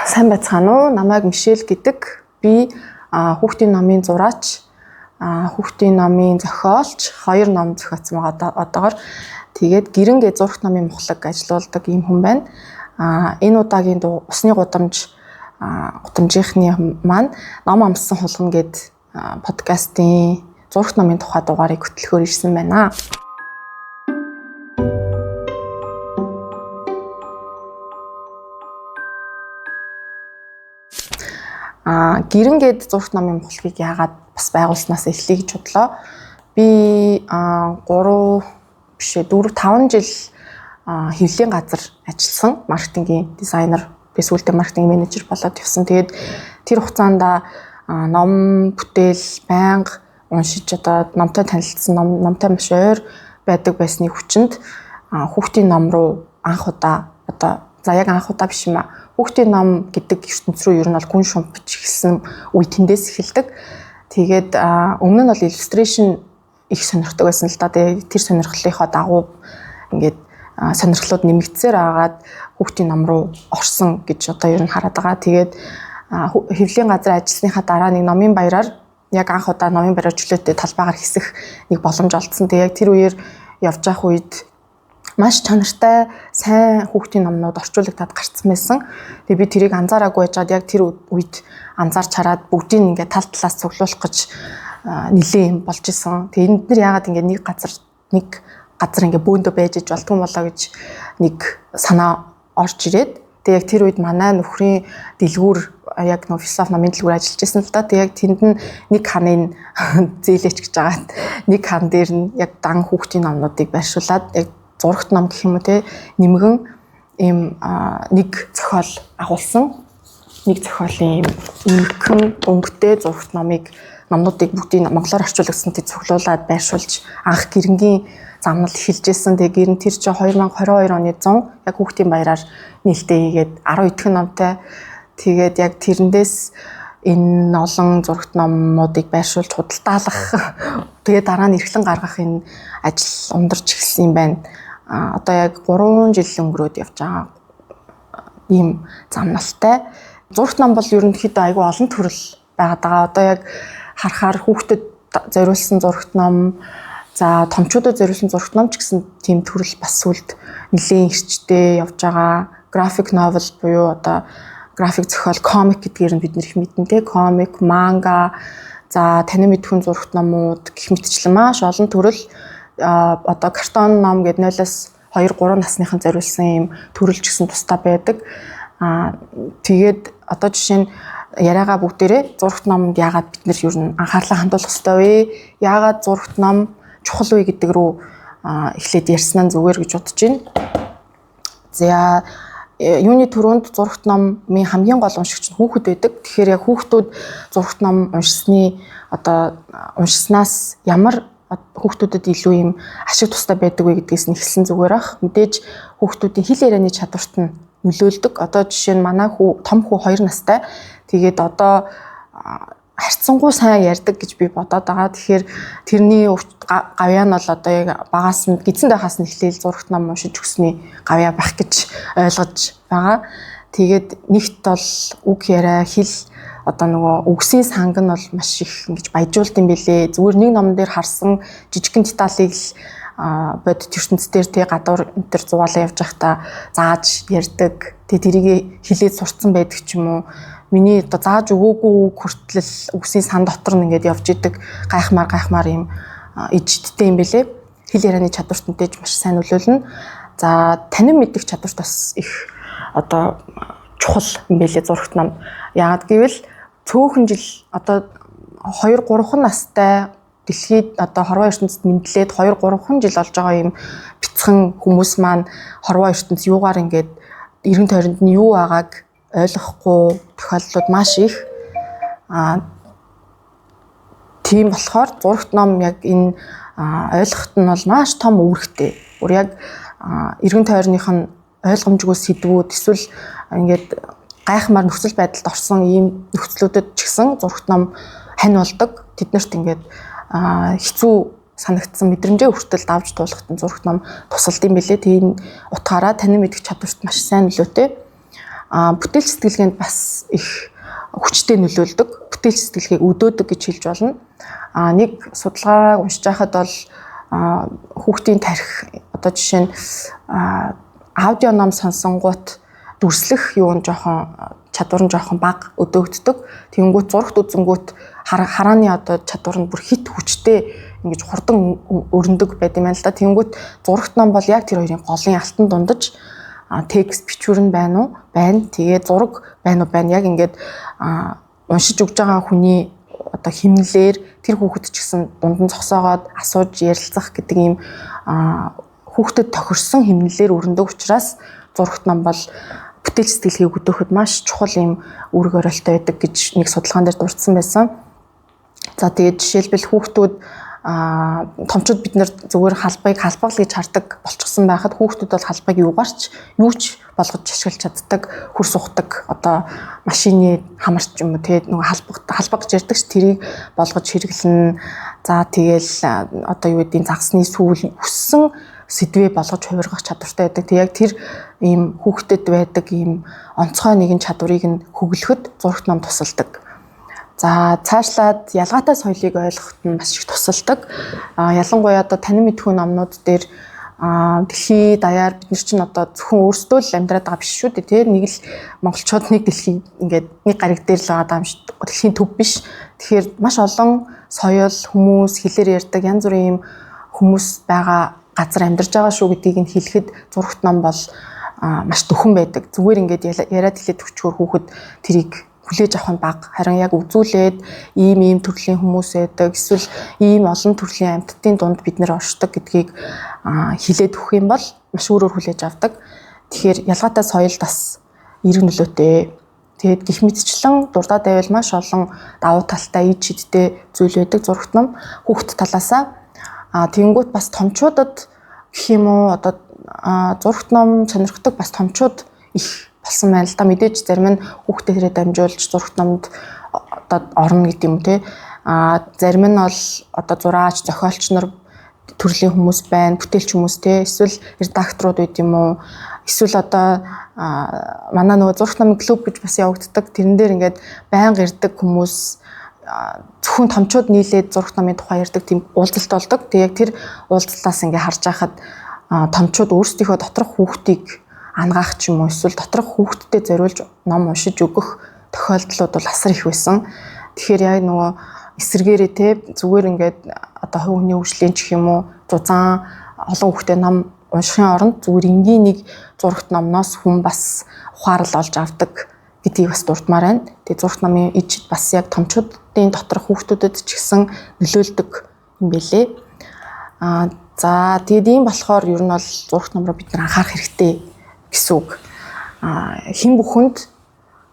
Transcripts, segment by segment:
Сайн байцгаана уу? Намайг Мишель гэдэг. Би хүүхдийн номын зураач, хүүхдийн номын зохиолч, 2 ном зохиоцсон байгаа одоогоор. Тэгээд гэрэнгээ зурагт номын мухлаг ажиллаулдаг ийм хүн байна. Энэ удаагийн усны гудамжийнхны маань ном амссан хулгана гэд подкастын зурагт номын тухай дугаарыг хөтлөхөөр ирсэн байна. Гэрэнгээд зурагт номын мухлагийг яагаад бас байгуулснаас эхлэе гэж бодлоо. Би 4-5 жил хэвлэлийн газар ажилласан, маркетингийн дизайнер, эсвэл маркетинг менежер болоод явсан. Тэгээд тэр хугацаанд ном бүтээл байнга уншиж номтой танилцсан, номтой маш ойр байдаг байсны хүчинд хүүхдийн ном руу анх удаа биш юм аа. Хүүхдийн ном гэдэг ертөнц рүү ер нь бол гүн шумпж эхэлсэн үе тэндээс эхэлдэг. Тэгээд өмнө нь бол illustration их сонирхдаг байсан л да. Тэгээд тэр сонирхлынхоо дагуу ингээд сонирхлууд нэмэгдсээр агаад хүүхдийн ном руу орсон гэж одоо ер нь хараад байгаа. Тэгээд хэвлэлийн газар ажилласныхаа дараа нэг номын баяраар яг анх удаа номын баяраар чөлөөтэй талбайгаар хэсэх нэг боломж олдсон. Тэгээд яг тэр үеэр явж явах үед маш чанартай сайн хүүхдийн номнууд орчуулагдаад гарцсан байсан. Тэгээ би тэрийг анзаараагүй байжгаад яг тэр үед анзаарч хараад бүгдийг ингээд тал талаас цуглуулах гэж нэлээд юм болж исэн. Тэгээ энд нэр яагаад ингээд нэг газар ингээд бөөндөө байж иж болтгүй болоо гэж нэг санаа орж ирээд. Тэгээ яг тэр үед манай нөхрийн дэлгүүр яг философи номын дэлгүүр ажиллаж байсан л да. Тэгээ яг тэнд нэг ханыг зээлээч гэж агаад нэг хан дээр нь яг дан хүүхдийн номнуудыг байршуулад яг зурагт ном гэх юм уу те нэмгэн ийм нэг зохиол агуулсан. Нэг зохиолын нэмгэн өнгөтэй зурагт номнуудыг бүгдийг монголоор орчуулсан тий цуглуулад байршуулж анх гэрэнгийн замнал эхэлжсэн. Тэгээ гэрэн тэр чинь 2022 оны 100 яг хүүхдийн баяраар нээлттэй хийгээд 10 идэхэн номтой. Тэгээд яг тэрэндээс энэ олон зурагт номуудыг байршуулж худалдаалах тэгээд дараа нь эрхлэн гаргах энэ ажил ундарч эхэлсэн юм байна. Одоо яг 3 жил өнгөрөөд явж байгаа ийм замналтай. Зурагт ном бол ерөнхийдөө айгүй олон төрөл байгаад байгаа. Одоо яг харахаар хүүхдэд зориулсан зурагт ном, за томчуудад зориулсан зурагт ном ч гэсэн тийм төрөл бас сүлд нэлээд ирчтэй явж байгаа. График новел буюу одоо график зохиол, комик гэдгээр нь бид нэр их мэднэ. Комик, манга, за танин мэдхүйн зурагт номууд гэх мэтчлэн маш олон төрөл одоо картон ном гэдэг 0-2 3 насныхан зориулсан юм төрөлж гисэн тустай байдаг. Тэгээд одоо жишээ нь яриагаа бүгдээрээ зурагт номонд яагаад бид нэр ер нь анхаарлаа хандуулах ёстой вэ? Яагаад зурагт ном чухал вэ гэдэг рүү эхлээд ярьсан нь зүгээр гэж бодож байна. За юуны төрөнд зурагт номын хамгийн гол уншигч нь хүүхэд байдаг. Тэгэхээр яг хүүхдүүд зурагт ном уншснаас ямар хүүхдүүдэд илүү юм ашиг тустай байдаг вэ гэдгээс нь эхэлсэн зүгээр ах. Мэдээж хүүхдүүдийн хэл ярианы чадварт нь нөлөөлдөг. Одоо жишээ нь манай том хүү 2 настай. Тэгээд одоо харьцангуй сайн ярьдаг гэж би бодоод байгаа. Тэгэхээр тэрний гавьяа нь бол одоо яг багаас нь гидсэн байхаас нь эхлээл зурагт ном уншиж өгсөний гавьяа байх гэж ойлгож байгаа. Тэгээд нэгт бол үг яриа хэл одоо нөгөө үгсийн санг нь бол маш их ингэж баяжуулт юм билээ. Зүгээр нэг номон дээр харсан жижигхэн деталийг л бодит ертөнц дээр тий гадуур энэ төр зугаалаа явж байхдаа зааж ярьдаг. Тий тэрийг хилээд сурцсан байдаг ч юм уу. Миний одоо зааж өгөөгүй үг хүртэл үгсийн сан дотор нь ингэж явж идэг гайхмаар юм ижидтэй юм билээ. Хэл ярианы чадварт нэтэж маш сайн нөлөөлнө. За танин мэддэг чадварт бас их одоо чухал юм билээ зурагт ном. Яагаад гэвэл цөөхөн жил одоо 2-3 настай дэлхийд одоо хорвоо ертөнцид мэдлээд 2-3 жил болж байгаа юм бяцхан хүмүүс маань хорвоо ертөнц юугаар ингээд эргэн тойронд нь юу байгааг ойлгохгүй тохиолдлууд маш их. Тийм болохоор зурагт ном яг энэ ойлгоход нь бол маш том үүрэгтэй. Бүр яг эргэн тойрных нь ойлгомжгүй сэдвүүд эсвэл ингээд гайхмаар нөхцөл байдалд орсон ийм нөхцлүүдэд ч гэсэн зурагт ном хань болдог. Тэднэрт ингээд хэцүү санагдсан мэдрэмжээ хүртэл давж туулахад зурагт ном тусалд юм билээ. Тийм утгаараа танин мэдэх чадварт маш сайн нөлөөтэй. бүтээл сэтгэлгээнд бас их хүчтэй нөлөөлдөг. Бүтээл сэтгэлгээг өдөөдөг гэж хэлж болно. Нэг судалгаа уншиж байхад бол хүүхдийн тарих одоо жишээ нь аудио ном сонсонгууд дүрслэх чадвар нь жоохон бага өдөөгддөг. Тэгэнгүүт зурагт үзэнгүүт харааны одоо чадвар нь бүр хит хүчтэй ингэж хурдан өрнөдөг байт юм байна л да. Тэгэнгүүт зурагт ном бол яг тэр хоёрын голын алтан дундаж текст бичвэр нь байна уу? Байна. Тэгээд зураг байна уу? Байна. Яг ингээд уншиж өгж байгаа хүний одоо химнэлээр тэр хүүхэд ч гэсэн дунд нь зогсоогоод асууж ярилцах гэдэг ийм хүүхдэд тохирсон химнэлээр өрнөдөг учраас зурагт ном бол бүтээл сэтгэлгээг өдөөхөд маш чухал ийм үүрэг оройлтой байдаг гэж нэг судалгаан дээр дурдсан байсан. За тэгээд жишээлбэл хүүхдүүд томчууд бид нэр зүгээр халбал гэж хардаг болчихсон байхад хүүхдүүд бол халбыг юугаарч юу ч болгож ашиглаж чаддаг, хөрс ухдаг, одоо машины хамарч юм уу тэгээд нөгөө халбаг гэж ярьдаг ш тэрийг болгож хэрэглэнэ. За тэгэл одоо юу гэдгийг загсны сүүл өссөн сэдвээ болгож хувиргах чадвартай байдаг. Тэг яг тэр ийм хүүхдэд байдаг ийм онцгой нэгэн чадварыг нь хөглөхөд зурагт ном тусалдаг. За цаашлаад ялгаатай соёлыг ойлгоход нь маш их тусалдаг. Ялангуяа одоо танин мэдхүй номнууд дээр дэлхий даяар бид нар чинь одоо зөвхөн өөрсдөө л амьдраад байгаа биш шүү дээ. Тэр нэг л монголчууд нэг дэлхий ингээд нэг гариг дээр л байгаа юм шиг дэлхийн төв биш. Тэгэхээр маш олон соёл, хүмүүс, хэлээр ярьдаг янз бүрийн юм хүмүүс байгаа газар амьдарч байгаа шүү гэдгийг нь хэлэхэд зурагт ном бол маш дөхөн байдаг. Зүгээр ингээд яриад хэлээд өчгөр хүүхэд тэрийг хүлээж авах нь бага. Харин яг үзүүлээд ийм төрлийн хүмүүс байдаг. Эсвэл ийм олон төрлийн амьтдын дунд бид нэр оршдог гэдгийг хэлээд өгөх юм бол маш өөрөөр хүлээж авдаг. Тэгэхээр ялгаатай соёл бас эрг нөлөөтэй. Тэгээд гих мэдчлэн дурдаад байвал маш олон давуу талтай ид шидтэй зүйл байдаг зурагт ном хүүхд талаасаа. Тэгэнгүүт бас томчуудад гэх юм уу одоо зурагт ном сонирхдаг бас томчууд их болсон байна л да. Мэдээж зарим нь хүүхдээ тэрэ дамжуулж зурагт номд одоо орно гэдэг юм те. Зарим нь бол одоо зураач, зохиолч нар төрлийн хүмүүс байна, бүтээлч хүмүүс те. Эсвэл редакторууд байд юм уу? Эсвэл одоо манай нөгөө зурагт номын клуб гэж бас явагддаг. Тэрэн дээр ингээд байнга ирдэг хүмүүс зөвхөн томчууд нийлээд зурагт номын тухай ярьдаг тийм уулзалт болдог. Тэг яг тэр уулзалтаас ингээд харж байхад томчууд өөрсдийнхөө доторх хүүхдийг ангаах ч юм уу эсвэл доторх хүүхдэд зориулж ном уншиж өгөх тохиолдлууд бол асар их байсан. Тэгэхээр яг нөгөө эсэргээрээ те зүгээр ингээд одоо хувь хүний хөгжлийн ч юм уу зузаан олон хүүхдэд ном уншихын оронд зүгээр энгийн нэг зурагт номноос хүн бас ухаарал олж авдаг гэдгийг бас дурдмаар байна. Тэгээ зурагт номын ижид бас яг томчуудын доторх хүүхдүүдэд ч гэсэн нөлөөлдөг юм бэлээ. За тэгээд ийм болохоор ер нь бол зурагт номроо бид нар анхаарах хэрэгтэй гэсэн үг. Хэн бүхэнд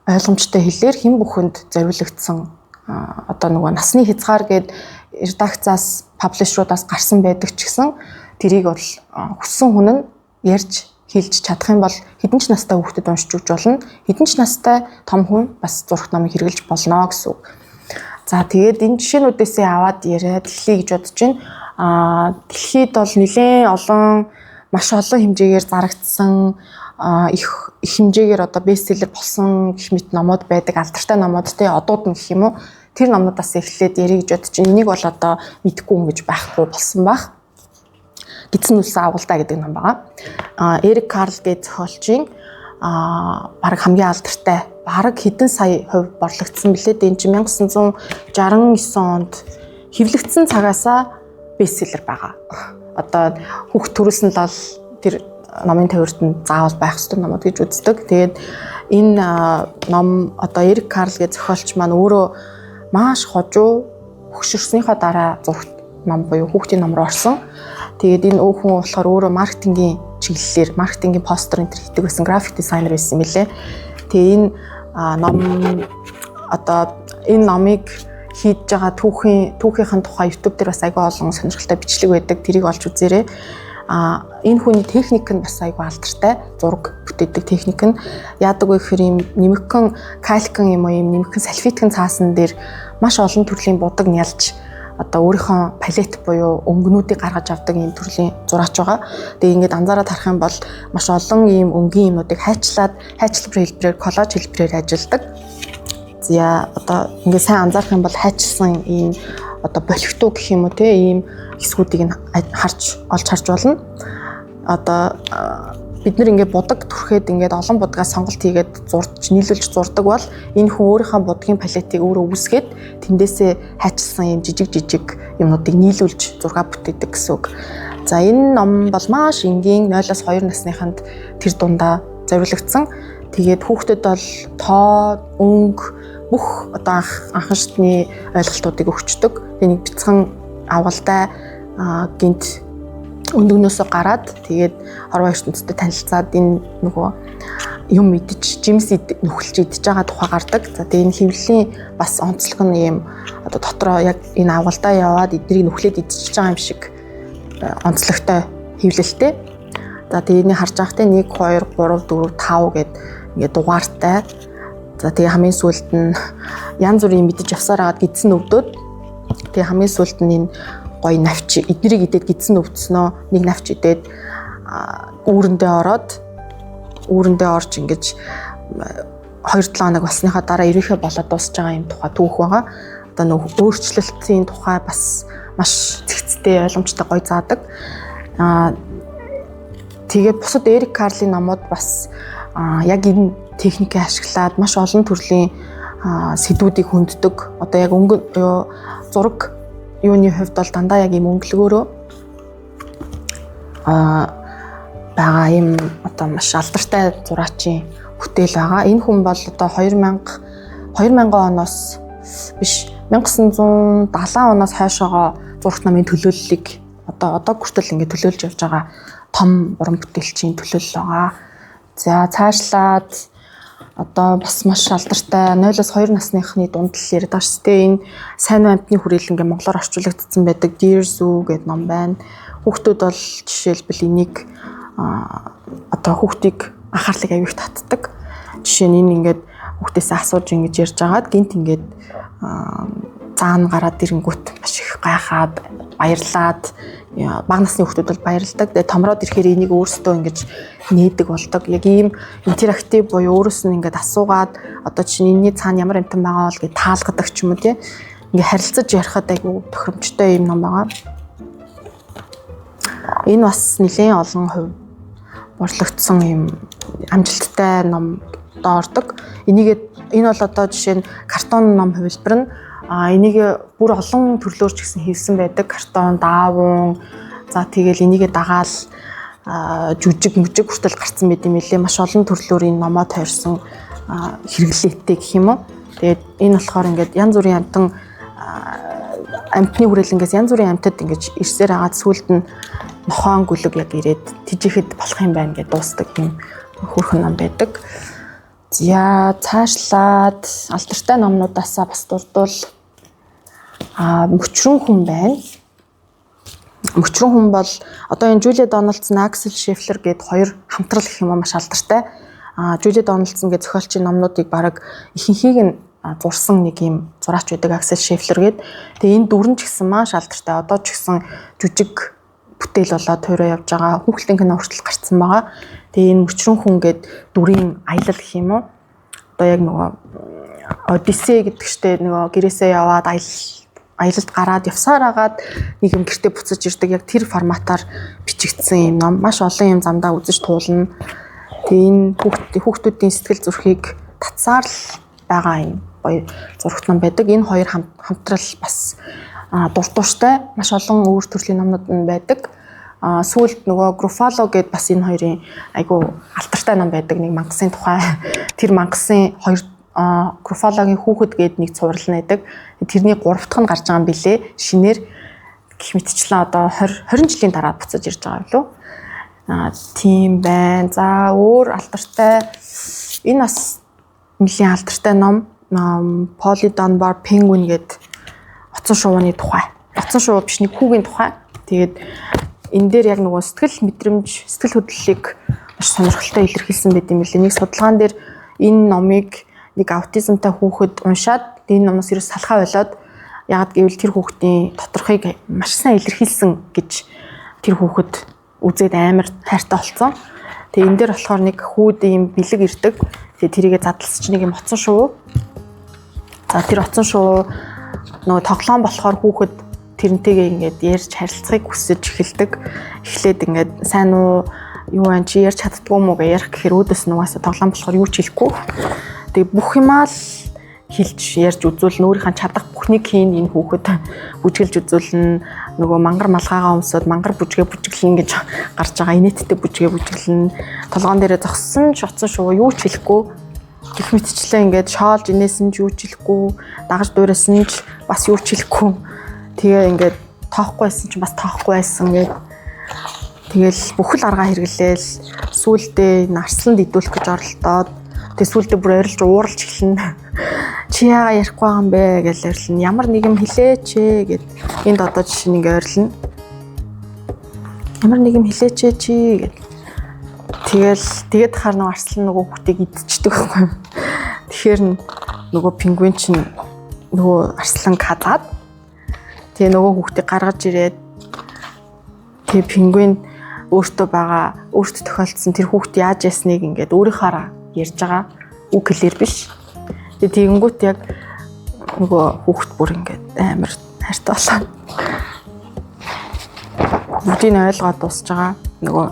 ойлгомжтой хэлээр хэн бүхэнд зориулагдсан одоо нөгөө насны хязгаар гээд редакцаас паблишеруудаас гарсан байдаг ч гэсэн тэрийг бол хүссэн хүн нь ярьж хэлж чадах юм бол хэдэн ч настай хүүхдэд уншиж өгч болно. Хэдэн ч настай том хүн бас зурагт номыг хэрэглэж болно гэсэн үг. За тэгээд энэ жишээнүүдээсээ аваад яриад эхлэе гэж бодож байна. Дэлхийд бол нэлээд олон маш олон хэмжээгээр зарагдсан их хэмжээгээр одоо бестселлер болсон гэх мэт номууд байдаг, алдартай номууд те одууд нь гэх юм уу. Тэр номнуудаас эхлээд ярих гэж бодож байна. Энийг бол одоо мэдгүй юм гэж байхгүй болсон баг. Гидсэн үлсэн агуулдаа гэдэг ном байгаа. Эрик Карл гэж зохиолчийн баг хамгийн алдартай баг хэдэн сая хувь борлогдсон билээ. Энд чинь 1969 онд хэвлэгдсэн цагаасаа бестселлер байгаа. Одоо хүүхд төрүүлсэн л бол тэр номын тавирт нь заавал байх ёстой номууд гэж үздэг. Тэгээд энэ ном одоо Эрик Карл гэж зохиолч маань өөрөө маш хожуу хөгшөрснийхаа дараа зурагт ном буюу хүүхдийн ном руу орсон. Тэгээд энэ хүн болохоор өөрөө маркетингийн чиглэлээр маркетингийн постэр энэ төр хийдэг байсан, график дизайнер байсан юм лээ. Тэгээ энэ ном одоо энэ номыг хийж байгаа түүхийнхэн тухай YouTube дээр бас айгүй олон сонирхолтой бичлэг байдаг. Тэрийг олж үзээрэй. Энэ хүний техник нь бас айгүй алдартай. Зураг бүтээдэг техник нь яадаг вэ гэхээр юм нэмэгхэн калькин юм уу юм нэмэгхэн сальфитгэн цаасан дээр маш олон төрлийн будаг нялж одоо өөрийнхөө палет буюу өнгөнүүдийг гаргаж авдаг ийм төрлийн зураач байгаа. Тэгээ ингээд анзаараад харах юм бол маш олон ийм өнгийн юмнуудыг хайчлал хэлбэрээр коллаж хэлбэрээр ажилладаг. За одоо ингээд сайн анзаарах юм бол хайчилсан ийм одоо болигтуу гэх юм уу те ийм хэсгүүдийг олж харж болно. Одоо бид нэр ингээд будаг түрхэд ингээд олон будгаас сонголт хийгээд нийлүүлж зурдаг бол энэ хүн өөрийнхөө будгийн палетыг өөрөө үүсгээд тэндээсээ хайчилсан юм жижиг юмнуудыг нийлүүлж зураг бүтээдэг гэсэн үг. За энэ ном бол маш энгийн 0-2 насныханд тэр дундаа зориулагдсан. Тэгээд хүүхдэд бол тоо, өнгө бүх одоо анхан шатны ойлголтуудыг өгчдөг. Энийг бяцхан авгалтай гинт өндөгнөөсөө гараад тэгээд орон ертөнцтэй танилцаад энэ нөгөө юм идэж, жимс нөхөлж идэж байгаа тухай гардаг. За тэгээд энэ хэвлэлийн бас онцлог нь юм одоо дотроо яг энэ авгалдаа яваад эднийг нөхлөд идчихэж байгаа юм шиг онцлогтой хэвлэлтэй. За тэгээд энийг харж байхдаа 1 2 3 4 5 гэд ингээд дугаартай. За тэгээд хамгийн сүүлд нь янз бүрийн мэдэж явсаар агаад гидсэн өвдөд. Тэгээд хамгийн сүүлд нь энэ гоё навч эднэрийг идээд гидсэн өвдснөө нэг навч идээд үүрэндээ орж ингэж 2-7 хоног болсныхаа дараа ерөнхий болоод дуусж байгаа юм тухай түүх байгаа. Одоо нөх өөрчлөлтийн тухай бас маш зэгцтэй ойлгомжтой гоё заадаг. Тэгээд бусад Эрик Карлийн номууд бас яг энэ техникийг ашиглаад маш олон төрлийн сэдвүүдийг хөнддөг. Одоо яг зураг юуны хувьд бол дандаа яг юм өнгөлгөөрөө байгаа юм одоо маш алдартай зураачийн бүтээл байгаа. Энэ хүн бол одоо 2000 оноос биш 1970 оноос хойшоогоо зурагт намын төлөөллийг одоо хүртэл ингэ төлөөлж явж байгаа том уран бүтээлчийн төлөөлөл байгаа. За цаашлаад одоо бас маш алдартай 0-2 насныхны дунд л яриад байгаа шүү дээ. Энэ сайн амьтны хүрээлэн гэ монголоор орчуулагдсан байдаг Dear Zoo гэдэг ном байна. Хүүхдүүд бол жишээлбэл энийг одоо хүүхдийг анхаарлыг аяг татдаг. Жишээ нь энэ ингээд хүүхдээсээ асууж ингэж ярьж агаад гинт ингээд цаана гараад ирэнгүүт маш их гайхаад баярлаад бага насны хүүхдүүд бол баярлдаг. Тэгээ томроод ирэхээр энийг өөрсдөө ингэж нээдэг болдог. Яг ийм интерактив буюу өөрөөс нь ингэж асуугаад одоо чинь энэний цаана ямар амтан байгаа бол гэж таалгадаг ч юм уу тий. Ингээ харилцаж ярихад айгүй тохиромжтой юм ном байгаа. Энэ бас нэлээд олон хувь борлогдсон юм амжилттай ном доордог. Энэ бол одоо жишээ нь картон ном хувилбар нь энийг бүр олон төрлөөр ч гэсэн хийсэн байдаг. Картон, даавун. За тэгэл энийгээ дагаал жүжиг хүртэл гарсан байт юм лээ. Маш олон төрлөөр энэ номоо тойрсон хэрэглээтэй гэх юм уу. Тэгээд энэ болохоор ингээд янз бүрийн амтны хүрээлэнгээс янз бүрийн амтад ингэж ирсээр агаад сүулт нь нохоон гүлэг яг ирээд тижихэд болох юм байна гэж дуустдаг юм хөрхөн ном байдаг. За цаашлаад алдартай номнуудаасаа бас дурдвал Мөчрөн хүн байна. Мөчрөн хүн бол одоо энэ Жулия Дональдсон, Аксель Шефлер гээд хоёр хамтрал гэх юм маш алдартай. Жулия Дональдсон гээд зохиолчийн номнуудыг бараг ихэнхийг нь зурсан нэг юм зураач байдаг Аксель Шефлер гээд. Тэгээ энэ дөрөн ч гэсэн маш алдартай. Одоо ч гэсэн жүжиг бүтээл болоод туурай явж байгаа. Хүүхдийн кино хүртэл гарцсан байгаа. Тэгээ энэ Мөчрөн хүн гээд дүрийн аялал гэх юм уу? Одоо яг нөгөө Одиссей гэдэг чтэй нөгөө гэрээсээ яваад аялалд гараад явсаар агаад нэг юм гэртээ буцаж ирдэг яг тэр форматаар бичигдсэн юм ном. Маш олон юм замдаа үзэж туулна. Тэгээ энэ хүүхдүүдийн сэтгэл зүрхийг татсаар л байгаа юм гоё зурагт ном байдаг. Энэ хоёр хамтрал бас дуртууштай маш олон өөр төрлийн номнууд нь байдаг. Сүүлд нөгөө Груфало гээд бас энэ хоёрын айгу алдартай ном байдаг. Нэг мангасын тухай. Тэр мангасын хоёр Груфалогийн хүүхэд гээд нэг цуврал найдаг. Тэрний 3 дахь нь гарч байгаа юм билэ. Шинээр гэх мэтчлэн одоо 20 жилийн дараа буцаж ирж байгаа юм лөө. Тийм байна. За өөр алдартай энэ бас нэлийн алдартай ном Поли Данбар Penguin гээд оцсон шувууны тухай. Оцсон шувуу биш нэг хүүгийн тухай. Тэгээд энэ дээр яг нөгөө сэтгэл мэдрэмж, сэтгэл хөдлөлийг маш сонирхолтой илэрхийлсэн байт юм билээ. Нэг судалгаан дээр энэ номыг нэг аутизмтай хүүхэд уншаад энэ номоос ерөөс салхаа болоод Яагаад гэвэл тэр хүүхдийн тодорхойг маш сайн илэрхийлсэн гэж тэр хүүхэд үзээд амар хайртай болсон. Тэгээ энэ дээр болохоор нэг хүүд ийм бэлэг ирдэг. Тэгээ тэрийгэ задласч нэг юм оцсон шувуу. За тэр оцсон шувуу нөгөө тоглоом болохоор хүүхэд тэрнтэйгээ ингээд ярьж харилцахыг хүсэж эхэлдэг. Эхлээд ингээд сайн уу юу ань чи ярьж чаддгүй мүү гэж ярих гэхээр өөдөөс нугасаа тоглоом болохоор юу ч хэлэхгүй. Тэгээ бүх юмаа л хэлж ярьж үзүүлнэ, өөрийнхөө чадах бүхнийг хийн энэ хүүхэд бүжгэлж үзүүлнэ. Нөгөө мангар малгайгаа өмсөд мангар бүжгээ бүжиглэн гэж гарч байгаа инээдтэй бүжгээ бүжиглэн. Толгоон дээрээ зогссон ч оцсон шувуу юу ч хэлэхгүй. Гэх мэтчлээ ингээд шоолж инээсэн ч юу ч хэлэхгүй, дагаж дуурайсан ч бас юу ч хэлэхгүй. Тэгээ ингээд тоохгүй байсан ч бас тоохгүй байсан гэд. Тэгэл бүхэл аргаа хэрэглээл сүүлдээ нарсланд идүүлэх гэж оролдоод тэг сүүлдээ бүр орилж ууралж эхэлнэ. Чи яагаад ярихгүй байгаа юм бэ гэж орилно. Ямар нэг юм хэлээч ээ гэд энд одоо жишээ нэг орилно. Ямар нэг юм хэлээч ээ чи гэд. Тэгээд хаар нэг арслан нөгөө хүүхдийг идчихдэг байхгүй. Тэгэхээр нөгөө пингвин чинь нөгөө арслан хадаад тэгээ нөгөө хүүхдийг гаргаж ирээд тэгээ пингвин өөртөө тохиолдсон тэр хүүхд яаж ясныг ингээд өөрийнхөө ярьж байгаа үг хэлээр биш. Тэгээ тэгэнгүүт яг нөгөө хүүхд бүр ингээд амар хайртай болоо. Бүгдийг ойлгоод дуусж байгаа. Нөгөө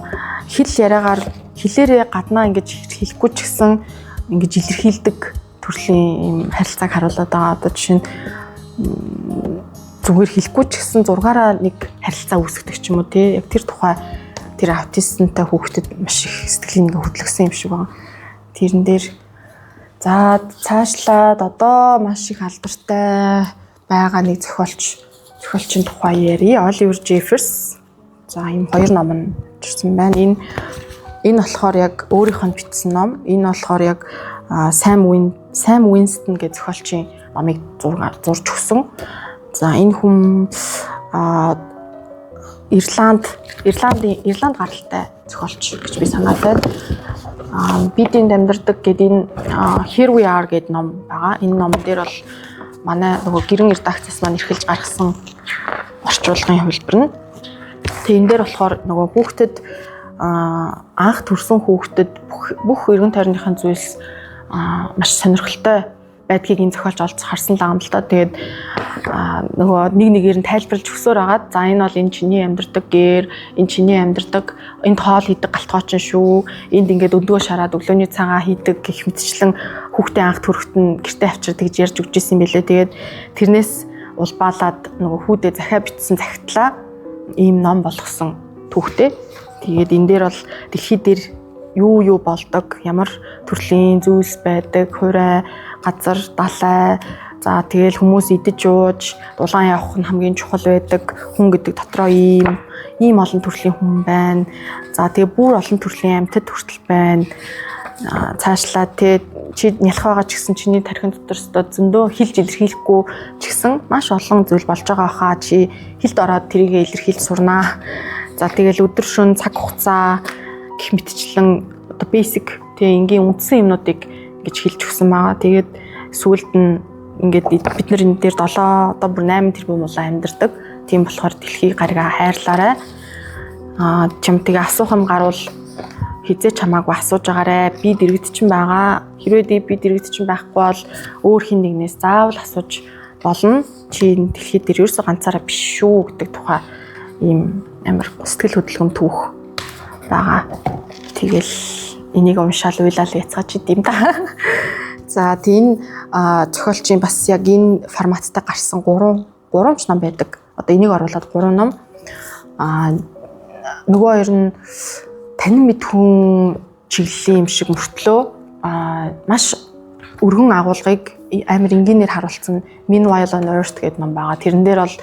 хэл яриагаар хэлээрээ гаднаа ингэж хэлэхгүй ч гэсэн ингэж илэрхийлдэг төрлийн юм харилцааг харуулдаг байгаа. Одоо жишээ нь зүгээр хэлэхгүй ч гэсэн зургаараа нэг харилцаа үүсгдэг ч юм уу тий. Яг тэр тухай тэр аутисттай хүүхдэд маш их сэтгэлийн ингээ хөдөлгсөн юм шиг байна. Тэрэн дээр за цаашлаад одоо маш их алдартай байгаа нэг зохиолчийн тухай ярий. Оливер Жефферс. За ийм хоёр ном нь ирсэн байна. Энэ болохоор яг өөрийнх нь бичсэн ном. Энэ болохоор яг Sam Winston гэх зохиолчийн номыг зурж өгсөн. За энэ хүн Ирланд гаралтай зохиолч гэж би санаад байна. Бид энд амьдардаг гэдэг энэ Here We Are гэдэг ном байгаа. Энэ ном дээр бол манай нөгөө гэрэн редакцаас маань эрхэлж гаргасан орчуулгын хувилбар нь. Тэгээ энэ дээр болохоор нөгөө хүүхдэд анх төрсэн хүүхдэд бүх эргэн тойрныхын зүйлс маш сонирхолтой байдгийг энэ зохиолч олж харсан л юм л да. Тэгээд нөгөө нэгээр нь тайлбарлаж өгсөөр агаад за энэ бол энэ чиний амьдардаг гэр, энэ чиний амьдардаг энд хоол хийдэг галтгоочин шүү. Энд ингээд өндгөө шараад өглөөний цагаа хийдэг гэх мэтчлэн хүүхдээ анх төрөхт нь гэртээ авчирдаг гэж ярьж өгч ирсэн байлээ. Тэгээд тэрнээс улбаалаад нөгөө хүүдээ захиа битсэн захидлаа ийм ном болгосон түүхтэй. Тэгээд энэ дээр бол дэлхий дээр юу болдог, ямар төрлийн зүйлс байдаг, хуурай, газар, далай, за тэгэл хүмүүс идэж ууж, дулаан явах нь хамгийн чухал байдаг. Хүн гэдэг дотроо ийм олон төрлийн хүн байна. За тэгээ бүр олон төрлийн амьтад хүртэл байна. Цаашлаа чи нялх байгаа ч гэсэн чиний тархин дотор зөндөө хэлж илэрхийлэхгүй ч гэсэн маш олон зүйл болж байгаа хаа чи хэлд ороод тэрийг илэрхийлж сурнаа. За тэгэл өдөр шөнө цаг хугацаа гэх мэтчлэн одоо basic энгийн үндсэн юмнуудыг ингэж хэлж өгсөн байгаа. Тэгээд сүүлд нь ингээд бид нар энэ дээр 7 одоо бүр 8 тэрбум улаан амьдардаг. Тийм болохоор дэлхийг гарига хайрлаарай. Чам тэгээ асуух юм гарвал хизээ чамаагүй асууж агаарэ. Би дэрэгдчихэн байгаа. Хэрвээ би дэрэгдчихэн байхгүй бол өөр хин нэгнээс заавал асууж болно. Чи энэ дэлхий дээр ерөөсөө ганцаараа биш шүү гэдэг тухай ийм амар сэтгэл хөдлөм түүх байгаа. Тэгэл энийг уншаал уйлал яцгаач идэм да. За тийм зохиолчийн бас яг энэ форматтай гарсан 3 ном байдаг. Одоо энийг оруулаад 3 ном. Нөгөө хоёр нь танин мэд хүн чиглэлийн юм шиг мөртлөө маш өргөн агуулгыг амар энгийнээр харуулсан Meanwhile on Earth гэдэг ном байгаа. Тэрэн дээр бол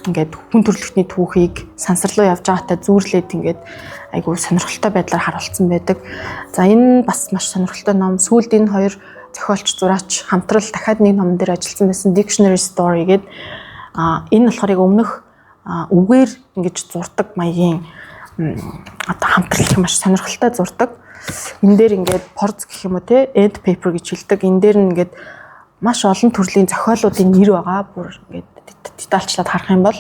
ингээд хүн төрөлхтний түүхийг сансарлуу явж байгаатай зүүрлээд ингээд айгүй сонирхолтой байдлаар харуулсан байдаг. За энэ бас маш сонирхолтой ном. Сүүлд энэ хоёр зохиолч зураач хамтрал дахиад нэг номон дээр ажилласан байсан Dictionary Story гэдэг. Энэ болохоор яг өмнөх үгээр ингэж зурдаг маягийн одоо хамтрал маш сонирхолтой зурдаг. Энэ дээр ингээд порц гэх юм уу те end paper гэж хэлдэг. Энэ дээр нь ингээд маш олон төрлийн зохиолуудын нэр байгаа. Бүр ингээд детальчлаад харах юм бол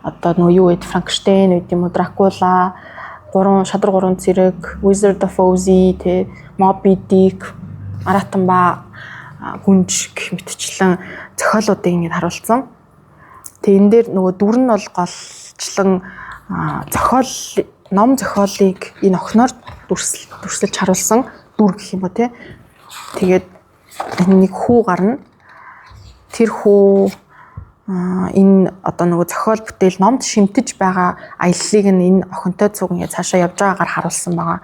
одоо нөгөө юу вэ? Франкенштейн үед юм уу, Дракула, шадар 3 цэрэг, Wizard of Oz, тэ Moby Dick, Аратанба, гүнж гэх мэтчлэн зохиолуудыг ингэж харуулсан. Тэгээ энэ дээр нөгөө дүр нь бол голчлон ном зохиолыг энэ охиноор дүрсэлж харуулсан дүр гэх юм ба тий. Тэгээд нэг хүү гарна. Тэр хүү энэ одоо нөгөө зохиол бүтээл номд шимтэж байгаа аяллыг нь энэ охинтой цуг ингээд цаашаа явж байгаагаар харуулсан байгаа.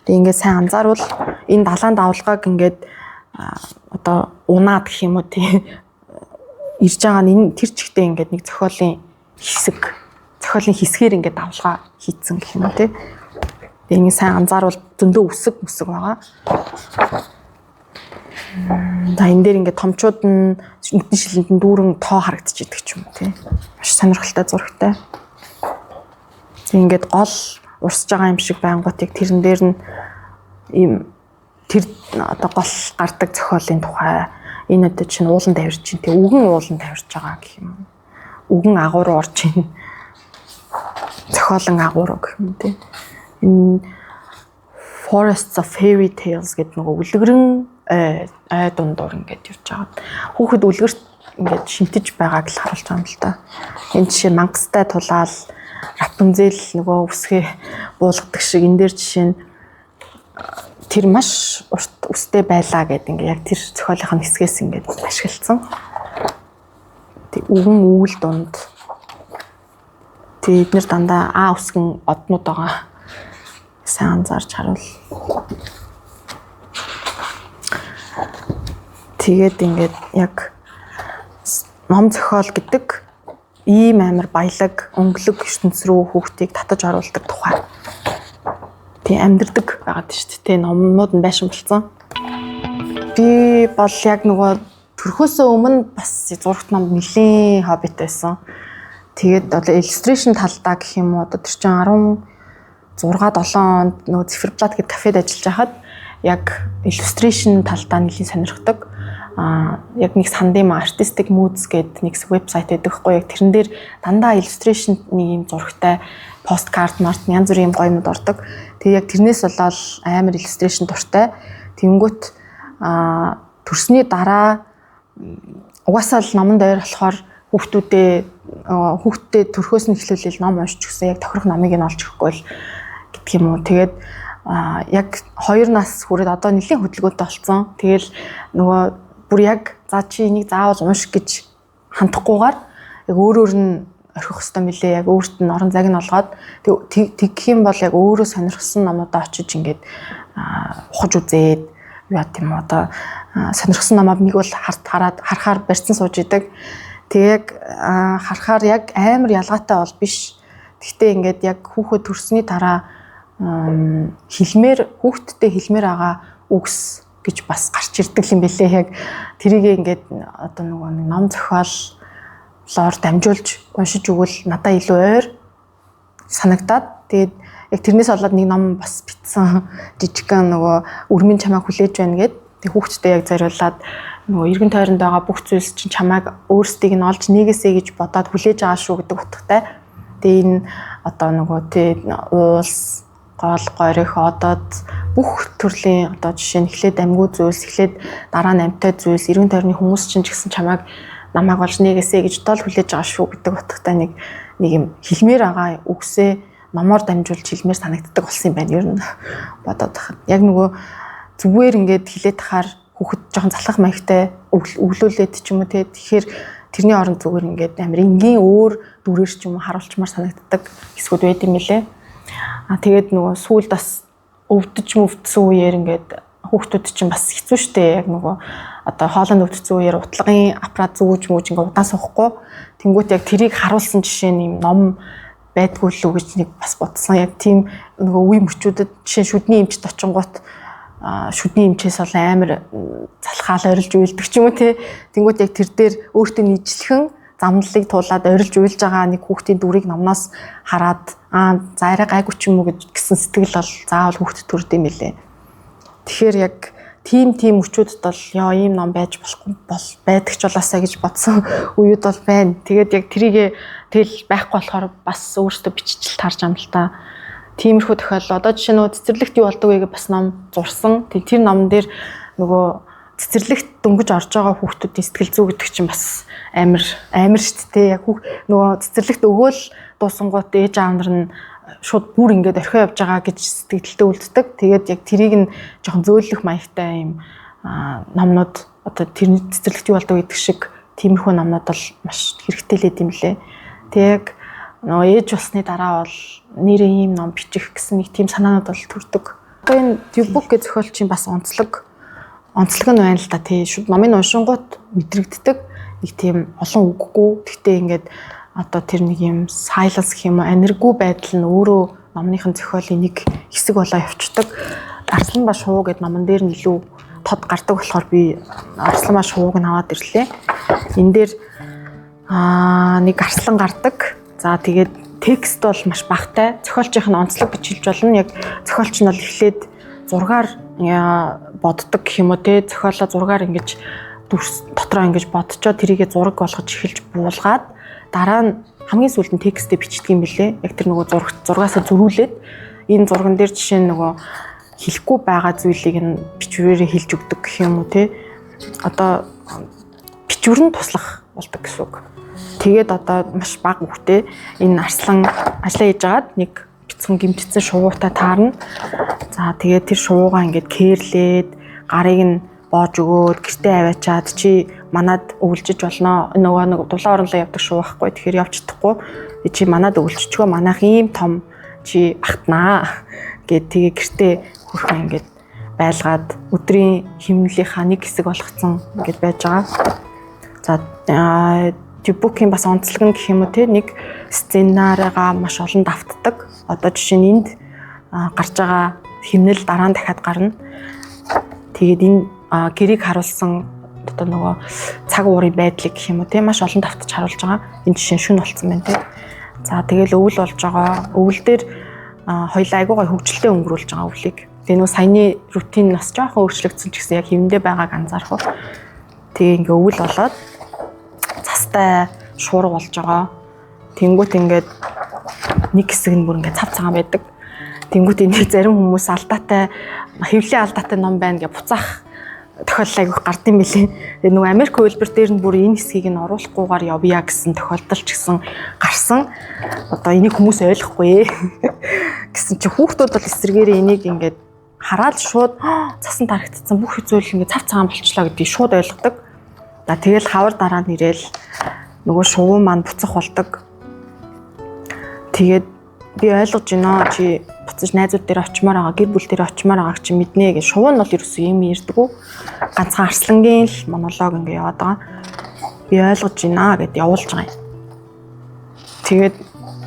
Тэгээ ингээд сайн анзаарвал энэ далайн давлгааг ингээд одоо унаад гэх юм уу тий ирж байгаа нь энэ тэр чигтээ ингээд нэг зохиолын хэсгээр ингээд давлгаа хийцэн гэх юм уу тий. Тэгээ ингэ сайн анзаарвал зөндөө үсэг байгаа. За энэ дээр ингээд томчууд нь нүдний шилэнд нь дүүрэн тоо харагдчихийдэг ч юм уу тий. Маш сонирхолтой зурагтай. Тэг ингээд гол урсж байгаа юм шиг байнгутыг тэрэн дээр нь ийм тэр одоо гол гардаг зохиолын тухай энэ өдөө чинь уулан давирч чинь тий үгэн уулан давирч байгаа гэх юм. Үгэн агуур орж ийн зохиолын агуур гэх юм тий. Энэ Forests of Fairy Tales гэдэг нөгөө үлгэрэн ай дундуур ингээд явж байгаа. Хүүхэд үлгэрт ингээд шимтэж байгааг л харуулж байгаа юм л та. Энэ жишээ мангастай тулаал Рапунзел нөгөө үсгээ буулгадаг шиг энэ дээр жишээ нь тэр маш урт үстэй байлаа гэдэг ингээд яг тэр зохиолын хэсгээс ингээд ашигласан. Тэг үгэн үүл дунд. Тэг эднэр дандаа А үсгэн однууд байгаа. Сайн анзаарч харуул. Тэгээд ингээд яг ном зохиол гэдэг ийм амар баялаг, өнгөлөг ертөнц рүү хүүхдийг татаж оруулдаг тухай. Тэг амьдрдаг байгаад шүү дээ. Номнууд нь байшин болцсон. Би бол яг нөгөө төрхөөсөө өмнө бас зурагт ном нэлийн хоббит байсан. Тэгээд одоо illustration талдаа гэх юм уу одоо тэр чинь 16-7 онд нөгөө циферблат гэдэг кафед ажиллаж байхад яг illustration талдаа нэлийн сонирхдаг. Яг нэг сандим artistic moods гэдэг нэг вебсайт байдаг хгүй яг тэрэн дээр дандаа illustration нэг юм зурагтай посткарт янз бүрийн гоё юмуд ордог. Тэгээ яг тэрнээс болоод амар illustration дуртай. Тэнгүүт төрсний дараа угаасаа л номон дээр болохоор хүүхдтэй төрхөөс нь эхлүүлэл ном уншиж гисэн яг тохирох номыг нь олж өгөхгүй л гэдэг юм уу. Тэгээд яг 2 нас хүрээд одоо нэлийн хөдөлгөөнтэй болсон. Тэгэл нөгөө бүр яг за чи энийг заавал унших гэж хандахгүйгээр яг өөрөөр нь орхих хэвээр мөлий яг өөрт нь орон зайг нь олгоод тэгэх юм бол яг өөрөө сонирхсан номуудаа очиж ингээд ухаж үзээд яа тийм одоо сонирхсан номоо нэг бол харахаар барьсан сууж идэг. Тэг яг харахаар яг амар ялгаатай бол биш. Гэхдээ ингээд яг хүүхэд төрсний дараа хүүхдтэй хэлмээр байгаа үгс гэж бас гарч ирдэг юм бэлээ. Яг тэрийг ингээд одоо нөгөө ном зохиолоор дамжуулж уншиж өгвөл надад илүү ойр санагдаад тэгээд яг тэрнээс болоод нэг ном бас битсэн жижигхан нөгөө өрмийн чамайг хүлээж байна гэд тэг хүүхдтэй яг зориулаад нөгөө эргэн тойронд байгаа бүх зүйлс чинь чамайг өөрсдийг нь олж нэгээсэй гэж бодоод хүлээж байгаа шүү гэдэг утгатай. Тэгээ энэ одоо нөгөө тэг уулс гол горих одод бүх төрлийн одоо жишээ нь эхлээд амьгүй зүйлс эхлээд дараа нь амьтай зүйлс эргэн тойрны хүмүүс чинь ч гэсэн намайг олж нэгээсэй гэж дол хүлээж байгаа шүү гэдэг утгатай нэг юм хэлмээр байгаа үгсээ номоор дамжуулж хэлмээр санагддаг болсон юм байна ер нь бодоод тахад. Яг нөгөө зүгээр ингээд хилээд тахаар хүүхэд жоохон залхах маягтай өглөөлээд ч юм уу тэгэхээр тэрний оронд зүгээр ингээд амар энгийн өөр дүрээр ч юм уу харуулчмаар санагддаг хэсгүүд байд юм лээ. Тэгээд нөгөө сүүлд бас өвдсөн үеэр ингээд хүүхдүүд чинь бас хэцүү шттэ яг нөгөө одоо хоолойн өвдсөн үеэр утлагын аппарат зүүж ингээд удаан суухгүй тэнгуут яг тэрийг харуулсан жишээ нь юм ном байдгүй л үү гэж нэг бас бодсон. Яг тийм нөгөө үе мөчүүдэд жишээ шүдний эмчт очингууд шүдний эмчээс бол амар залхаал орилж уйлдаг ч юм уу тэнгуут яг тэр дээр өөртөө нийжлэхэн замналыг туулаад орилж уйлж байгаа нэг хүүхдийн дүрийг номноос хараад за арай гайгүй ч юм уу гэсэн сэтгэл бол заавал хүүхдэд төрд юм билээ. Тэгэхээр яг тийм өчүүдэд бол яа ийм ном байж болохгүй бол байдаг ч болоосаа гэж бодсон үеуд бол байна. Тэгээд яг тэрийг тэгэл байхгүй болохоор бас өөртөө биччихэл тарж ам л та. Тиймэрхүү тохиолдол одоо жишээ нь цэцэрлэгт юу болдог вэ гэж бас ном зурсан. Тэр номон дээр нөгөө цэцэрлэгт дөнгөж орж байгаа хүүхдүүдийн сэтгэл зүй гэдэг чинь бас амар шүү дээ. Яг нөгөө цэцэрлэгт өгөөл дуусангууд ээж аав нар нь шууд бүр ингээд орхио явж байгаа гэж сэтгэлдээ үлддэг. Тэгээд яг тэрийг нь жоохон зөөлөх маягтай юм номнууд одоо тэрний цэцэрлэгт юу болдог гэдэг шиг тиймэрхүү номнууд бол маш хэрэгтэй л юм лээ. Тэг яг нөгөө ээж болсны дараа бол нэрээ ийм ном бичих гэсэн нэг тийм санаанууд бол төрдөг. Одоо энэ Дюбук гэх зохиолчийн бас онцлог нь байна л да тий. Шууд номын уншингууд мэдрэгддэг. Нэг тийм олон үггүй. Гэхдээ ингээд одоо тэр нэг юм silence гэх юм уу энергүй байдал нь өөрөө номныхын зохиолын нэг хэсэг болоо явцдаг. Арслан ба шувуу гэдэг номон дээр нь илүү тод гардаг болохоор би арслан ба шувууг нь аваад ирлээ. Энэ дээр нэг арслан гардаг. За тэгээд текст бол маш багтай. Зохиолчийн онцлог бичлж болно. Яг зохиолч нь бол эхлээд зургаар боддог гэх юм уу те. Зохиолоо зургаар ингэж дотроо ингэж бодчоо тэрийгэ зураг болгож эхэлж буулгаад дараа нь хамгийн сүүлд нь текстээ бичдэг юм билээ. Яг тэр нөгөө зургаасаа зөрүүлээд энэ зурган дээр жишээ нь нөгөө хэлэхгүй байгаа зүйлийг нь бичвэрээр хэлж өгдөг гэх юм уу те. Одоо бичвэр нь туслах болдог гэсэн үг. Тэгээд одоо маш бага үгтэй энэ арслан ажиллаа хийж агаад нэг бяцхан гимтсэн шувуутай таарна. За тэгээд тэр шувуугаа ингээд кээрлээд гарыг нь боож өгөөд гэртээ аваачаад чи манад өвлжиж болно. Нөгөө нэг дулаан оронлоо явдаг шуу байхгүй. Тэгэхээр явж чадахгүй. Чи манад өвлжчихөө манайх ийм том чи багтнаа гэд тэгээ гэртээ хөрхөн ингээд байлгаад өдрийн химнэлийнхаа нэг хэсэг болгоцсон ингээд байж байгаа. За Дюбукийн бас онцлог нь гэх юм уу те нэг сценарийгаа маш олон давтдаг. Одоо жишээ нь энд гарч байгаа химнэл дараа нь дахиад гарна. Тэгээд энэ гэрийг харуулсан одоо нөгөө цаг уурын байдлыг гэх юм уу те маш олон давтаж харуулж байгаа. Энэ жишээ шүн болцсон байна те. За тэгэл өвөл болж байгаа. Өвөл дээр хоёлаа айгуу гой хөгжилтэй өнгөрүүлж байгаа өвлийг. Тэгээ нөгөө саяны рутин нас жоохон өөрчлөгдсөн ч гэсэн яг хэмдэ байгааг анзаарах уу. Тэгээ ингээ өвөл болоод цастай шуурга болж байгаа. Тэнгүүт ингээд нэг хэсэг нь бүр ингээд цав цагаан байдаг. Тэнгүүт энийг зарим хүмүүс алдаатай хэвлэлийн алдаатай ном байна гэж буцаах тохиолдол айгүйх гардыг мэлээ. Тэгээ нөгөө Америк хөлбөр дээр нь бүр энэ хэсгийг нь оруулахгүйгээр явъя гэсэн тохиолдол ч гэсэн гарсан. Одоо энийг хүмүүс ойлгохгүй гэсэн чи хүүхдүүд бол эсэргээрээ энийг ингээд хараад шууд цасан тарагдсан бүх зүйл ингээд цав цагаан болчлоо гэдгийг шууд ойлгодог. За тэгэл хавар дараа нь ирээл нөгөө шувуу маань буцах болдог. Тэгээд би ойлгож байна чи буцаж найзууд дээр очимоор байгаа, гэр бүл дээр очимоор байгааг чи мэднэ гэж шувуу нь бол ерөөсөө юм ярьдаггүй. Ганцхан арслангийн л монолог ингээ яваад байгаа. Би ойлгож байна гэд явуулж байгаа юм. Тэгээд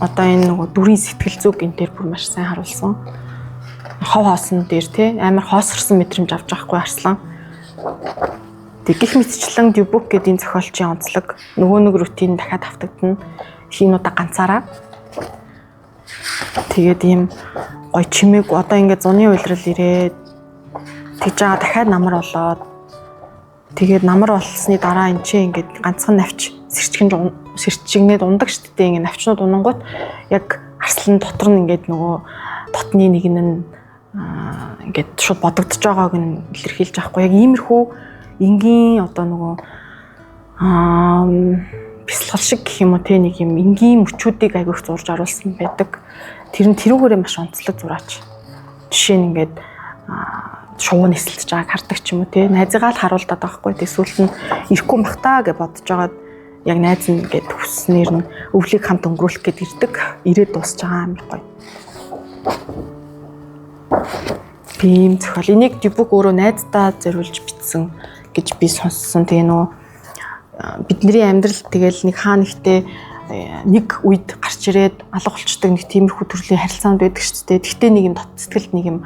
одоо энэ нөгөө дүрийн сэтгэл зүг энэ дээр бүр маш сайн харуулсан. Хов хоосон дээр те амар хоосорсон мэдрэмж авч байхгүй арслан. Тэг гих мэтчлэн Дюбук гэдэг энэ зохиолчийн онцлог нөгөө нэг рутин дахиад автагдана. Хин удаа ганцаараа. Тэгээд ийм гой чимээг одоо ингээд зуны уйлрал ирээд тэгж байгаа дахиад намар болоод тэгээд намар болсны дараа энэ чинь ингээд ганцхан навч сэрчигнээд ундаг шүү дээ. Ингээд навчнууд унангууд яг арслан дотор нь ингээд нөгөө дотны нэг нь ингээд шууд бодогдож байгааг нь илэрхийлж байхгүй. Яг иймэрхүү энгийн одоо нөгөө бясалгал шиг гэх юм уу те нэг юм энгийн мөчүүдийг айгүйх зурж оруулсан байдаг. Тэр нь тэрүүгээрээ маш онцлог зураач. Жишээ нь ингээд шувуу нисэлж байгааг хардаг ч юм уу те найзыгаа л харуулдаг байхгүй. Тэсүүлт нь ирэхгүй махтаа гэж бодож байгаад яг найз нь ингээд хүснээр нь өвлийг хамт өнгөрүүлэх гээд ирдэг. Ирээд дуусч байгаа юм гоё. Тийм зохиол. Энийг Дюбук өөрөө найздаа зориулж бичсэн гэж би сонссон. Тэгээ нөө бидний амьдрал тэгэл нэг хаа нэгтээ нэг үед гарч ирээд алга болчдөг нэг тиймэрхүү төрлийн харилцаанд байдаг шүү дээ. Тэгтээ нэг юм сэтгэлд нэг юм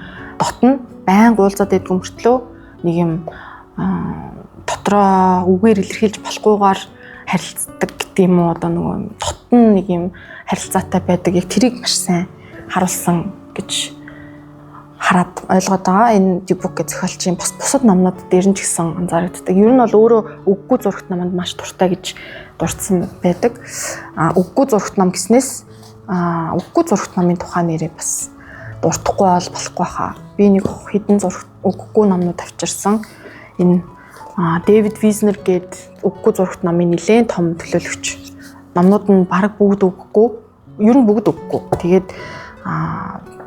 дотно байн гуулзаад байдаг мөртлөө нэг юм дотроо үгээр илэрхийлж болохгүйгээр харилцдаг гэдэг юм уу одоо нөгөө дотно нэг юм харилцаатай байдаг. Яг тэрийг маш сайн харуулсан гэж хараад ойлгоод байгаа. Энэ дебюк гэх зохиолчийн бусад номнууд дээр нь ч гэсэн анзаарэгддэг. Ер нь бол өөрөө үггүй зурагт номонд маш дуртай гэж дурдсан байдаг. Үггүй зурагт ном гэснээс үггүй зурагт номын тухайн нэрээ бас дуртахгүй болохгүй хаа. Би нэг хэдэн зурагт үггүй номнууд авчирсан. Энэ Дэвид Визнер гээд үггүй зурагт номын нэлээд том төлөөлөгч. Номнууд нь бараг бүгд үггүй. Ер нь бүгд үггүй. Тэгээд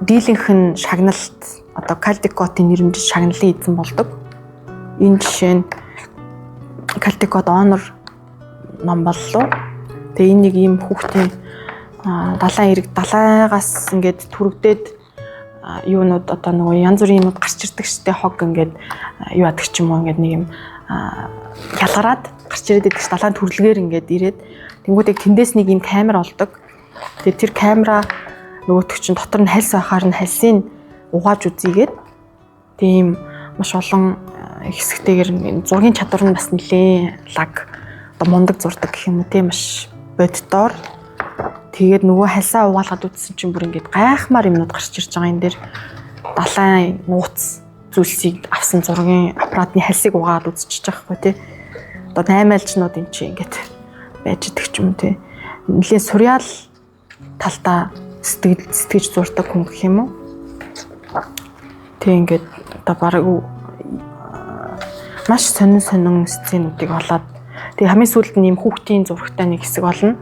дийлэнх нь шагналт одоо Калдекотын нэрмжит шагналын эзэн болдог. Энэ жишээ нь Калдекот Honor ном боллоо. Тэгээ энэ нэг ийм хүүхдийн далайн эрэг далайгаас ингээд түрэгдээд юунууд одоо нөгөө янз бүрийн юмуд гарч ирдэг штэ хог ингээд юу яадаг ч юм уу ингээд нэг юм ялгараад гарч ирээд идэх далайн төрлөгээр ингээд ирээд тэнгууд яг тэндээс нэг юм камер олдог. Тэгээ тэр камера нөгөөтг чинь дотор нь хальс байхаар нь хальсыг угааж үзийгээд тийм маш олон хэсэгтэйгээр зургийн чадвар нь бас нэлээ лаг одоо мундаг зурдаг гэх юм уу тийм маш боддоор тэгээд нөгөө хальсаа угаалгаад үзсэн чинь бүр ингээд гайхмаар юмнууд гарч ирж байгаа энэ дэр далайн нууц зүйлсийг авсан зургийн аппаратны хальсыг угаагаад үзчихэж байгаа хгүй тий. Одоо 8 айлчнууд энэ чинь ингээд байж идэг ч юм тий. Нэлийн суряал талдаа сэтгэж зурдаг хүн гэх юм уу. Тэг ингээд одоо баг маш сонин сценүүдийг олоод тэг хамгийн сүүлд нь юм хүүхдийн зурагтай нэг хэсэг олно.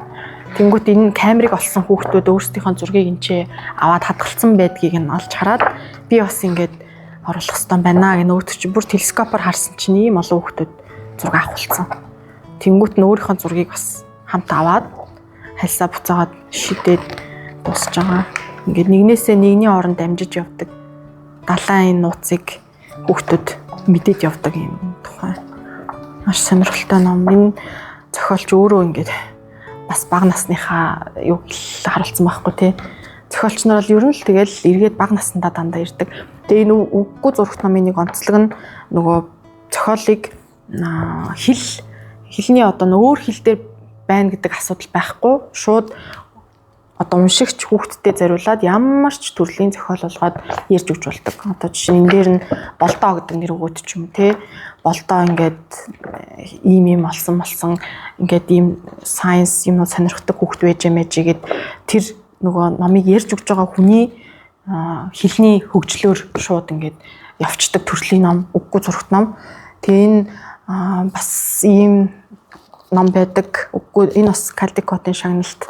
Тэнгүүт энэ камерыг олсон хүүхдүүд өөрсдийнхөө зургийг энчээ аваад хадгалсан байдгийг нь олж хараад би бас ингээд оруулах хэрэгтэй байна гэх нөөтөч бүр телескопоор харсан чинь ийм олон хүүхдүүд зураг авахулсан. Тэнгүүт нь өөрийнхөө зургийг бас хамт аваад хальсаа буцаагаад шидээд дуусж байгаа. Ингээд нэгнээсээ нэгний оронд дамжиж явдаг. Далайн нууцыг хүүхдүүд мэдээд явдаг юм тухай. Маш сонирхолтой ном. Энэ зохиолч өөрөө ингээд бас бага насныхаа юг харуулсан байхгүй тий. Зохиолч нар бол ер нь л тэгэл эргээд бага наснда дандаа ирдэг. Тэгээ энэ үггүй зурагт номын нэг онцлог нь нөгөө зохиолыг хэлний одоо өөр хэл дээр байна гэдэг асуудал байхгүй. Шууд одоо уншигч хүүхдтэд зориулаад ямар ч төрлийн зохиол болгоод ярьж өгч болдог. Одоо жишээ нь энэ дээр нь болдоо гэдэг нэр өгөөд ч юм те. Болдоо ингээд ийм олсон ингээд ийм сайенс юмнууд сонирхдаг хүүхд байж мээжгээд тэр нөгөө номыг ярьж өгч байгаа хүний хэлний хөгжлөөр шууд ингээд явцдаг төрлийн ном, үггүй зурагт ном. Тэгээ энэ бас ийм ном байдаг. Үггүй энэ бас Калдекотын шагналт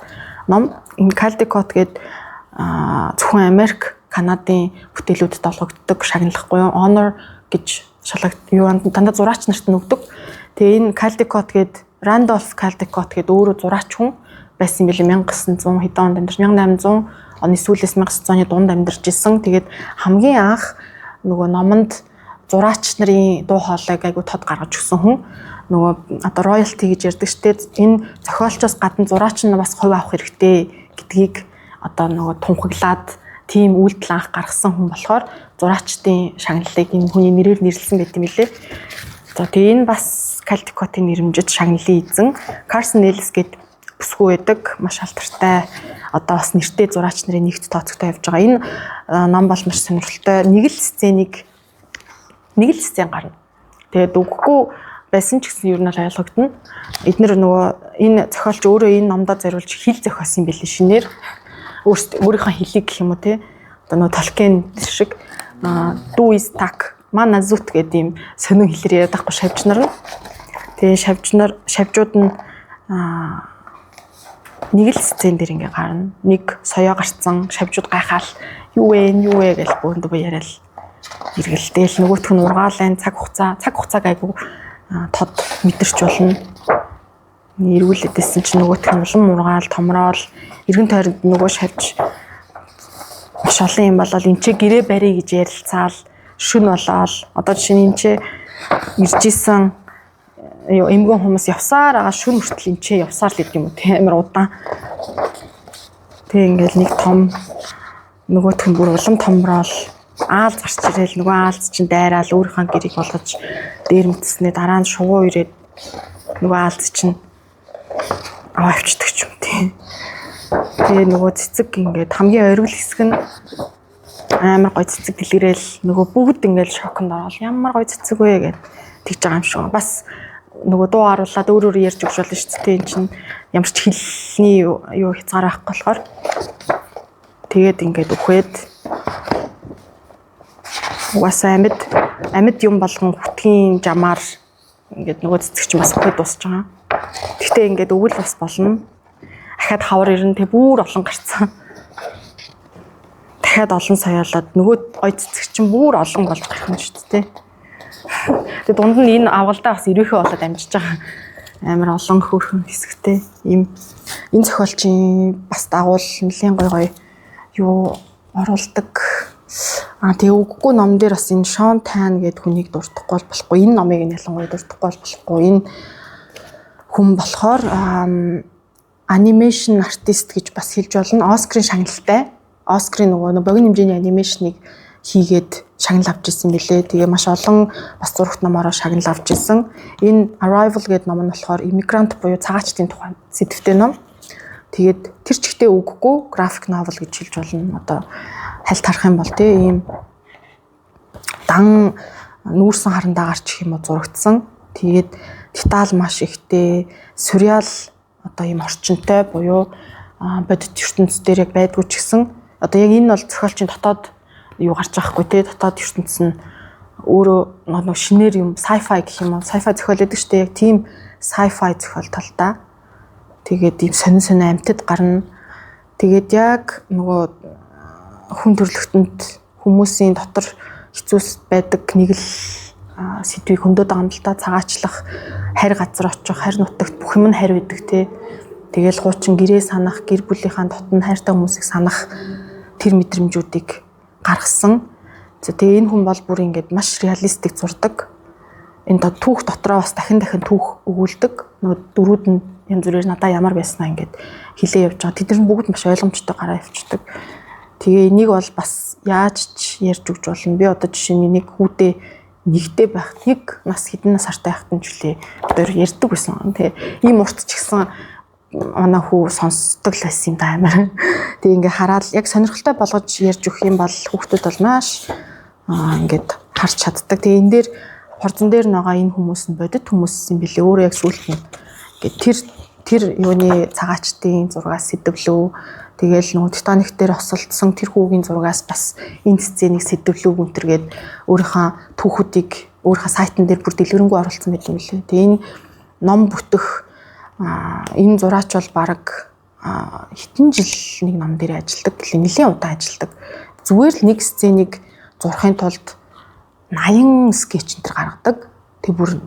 ном. Энэ Калдекот гээд зөвхөн Америк, Канадын бүтээлүүдэд олгогддог шагналахгүй юу? Honor гэж юу дандаа зураач нарт нөгдөг. Тэгээ энэ Калдекот гээд Рандольф Калдекот гээд өөрөө зураач хүн байсан юм билээ 1900 хэдэн онд амьдарч 1800 оны сүүлээс 1900 оны дунд амьдарч исэн. Тэгээд хамгийн анх нөгөө номонд зураач нарын дуу хоолойг айгу тод гаргаж өгсөн хүн. Нөгөө одоо royalty гэж ярьдаг штэ энэ зохиолчоос гадна зураач нь бас хувь авах хэрэгтэй гэдгийг одоо нөгөө тунхаглаад тийм үйлдэл анх гаргасан хүн болохоор зураачдын шагналыг энэ хүний нэрээр нэрлсэн байт юм билээ. За тэгээ энэ бас Калдекотын нэрмжит шагналын эзэн Карсон Нэлс гээд бүсгүй байдаг маш алдартай одоо бас нэртэй зураач нарын нэгт тооцогтой явж байгаа. Энэ ном бол маш сонирхолтой. Нэг л сцен гарна. Тэгээд үггүй байсан ч гэсэн ер нь ойлгогдно. Эднэр нөгөө энэ зохиолч өөрөө энэ номдоо зориулж хэл зохиосон юм билээ шинээр. Өөрийнхөө хэлийг гэх юм уу те. Одоо нөгөө Толкин шиг do is tak маназут гэдэг юм сонин хэлээр яриад байхгүй шавж нар нь. Тэгээ шавжууд нь нэг л сцен дээр ингээ гарна. Нэг соёо гарцсан шавжууд гайхаал юу вэ гэж бөөндөө яриад эргэлдээл нөгөөх нь ургаалын цаг хугацааг айгу тод мэдэрч болно. Эргүүлээдсэн чинь нөгөөх нь улам ургаал томроол эргэн тойронд нөгөө шавж маш олон юм болол энэ ч гэрээ барья гэж ярилцаал шүн болоод одоо жишээ нь энэ ч ирж исэн эмгэн хүмүүс явсаар байгаа шүн хүртэл энэ ч явсаар л гэдэг юм уу тийм амар удаан. Тэг ингээл нэг том нөгөөх нь бүр улам томроол аал зарч ирээл нөгөө аалц чинь дайраал өөрийнхөө гэрийг болгож дээр мөтснээ дараа нь шугуу ирээд нөгөө аалц чинь аваа авчдаг ч юм тийм. Тэгээ нөгөө цэцэг ингээд хамгийн оргил хэсэг нь амар гоё цэцэг дэлгэрэл нөгөө бүгд ингээд шоконд ороод ямар гоё цэцэг вэ гэд тэгж байгаа юм шиг. Бас нөгөө дуу харуулад өөр ярьж өгч болно шүү дээ. Энд чинь ямар ч хэлний юу хязгаар байхгүй болохоор тэгээд ингээд өгөхөд угаасаа амьд юм болгон хүтгийн жамаар ингээд нөгөө цэцэг чинь бас өгөхөд дуусч байгаа. Гэхдээ ингээд өгвөл бас болно. Дахиад хавар ирнэ тэг бүр олон гарцсан. Дахиад олон соёолоод нөгөө гой цэцэг чинь бүр олон болж гарах юм шүү дээ. Тэгээ дунд нь энэ авгалдаа бас ирээхээ болоод амжиж байгаа. Амар олон хөөрхөн хэсэгтэй. Энэ зохиолчийн бас дагуул нэлийн гой юу оруулдаг. Тэгээ үггүй ном дээр бас энэ Шон Тайн гэдэг хүнийг дурдахгүй болохгүй. Энэ номыг нь ялангуяа дурдахгүй болохгүй. Энэ хүн болохоор анимашн артист гэж бас хэлж болно. Оскарын шагналтай. Оскарын нөгөө богино хэмжээний анимашныг хийгээд шагнал авч ирсэн билээ. Тэгээ маш олон бас зурагт номороо шагнал авч ирсэн. Энэ Arrival гэдэг ном нь болохоор иммигрант буюу цагаачдын тухай сэдвтэй ном. Тэгээд тэр чигтээ үггүй график новел гэж хэлж болно. Одоо хальт харах юм бол тийм дан нүүрсэн харандагаар ч юм уу зурагдсан. Тэгээд деталь маш ихтэй, сюрреал одоо ийм орчинтой буюу бодит ертөнцийн дээр яг байдгүй ч гэсэн одоо яг энэ бол зохиолчийн дотоод юу гарч байгаа хгүй те дотоод ертөнцийн нь өөрөө нэг шинээр юм sci-fi гэх юм уу sci-fi зохиол гэдэг чинь яг тийм sci-fi зохиол талтай. Тэгээд ийм сонин амьтад гарна. Тэгээд яг нөгөө хүн төрлөختөнд хүмүүсийн дотор хэцүүс байдаг нэг л сэдвийг хөндөд байгаа юм л да. Цагаачлах, харь газар очих, харь нутагт бүх юм нь харь байдаг те. Тэгэл хуучин гэрээ санах, гэр бүлийнхаа дотн хайртай хүмүүсийг санах тэр мэдрэмжүүдийг гаргасан. Тэгээ энэ хүн бол бүр ингээд маш реалистик зурдаг. Энэ түүх дотроо бас дахин түүх өгүүлдэг. Нөгөө дөрүүд нь янз бүрээр надаа ямар байснаа ингээд хилээ явж байгаа. Тэд нар бүгд маш ойлгомжтой гараа явчихдаг. Тэгээ энийг бол бас яаж ч ярьж өгч болно. Би одоо жишээ нь нэг хүүдээ нэгтэй байх, нэг нас хэдэн нас хартай байхад нь жилээ өөр ярьдаг байсан. Тэгээ ийм урт ч гэсэн манай хүү сонсдог л байсан юм да амар. Тэгээ ингээ хараад яг сонирхолтой болгож ярьж өгөх юм бол хүүхдүүд бол маш ингээд харж чаддаг. Тэгээ энэ дээр хорзон дээр байгаа энэ хүмүүс нь бодит хүмүүс юм билээ. Өөрөө яг сүүлд нь ингээд тэр юуны цагаачдын зургаас сэдвлүү. Тэгээл нөгөө Титаник дээр осолдсон тэр хүүгийн зургаас бас энэ сценийг сэдвлүү гүнтэргээд өөрийнхөө түүхүүдийг өөрийнхөө сайтн дээр бүр дэлгэрэнгүй оруулсан байт юм лээ. Тэгээ энэ ном бүтэх энэ зураач бол баг хэдэн жил нэг ном дээр ажилладаг. Нэлээд удаан ажилладаг. Зүгээр л нэг сценийг зурхын тулд 80 скетч энэ гаргадаг. Тэг бүр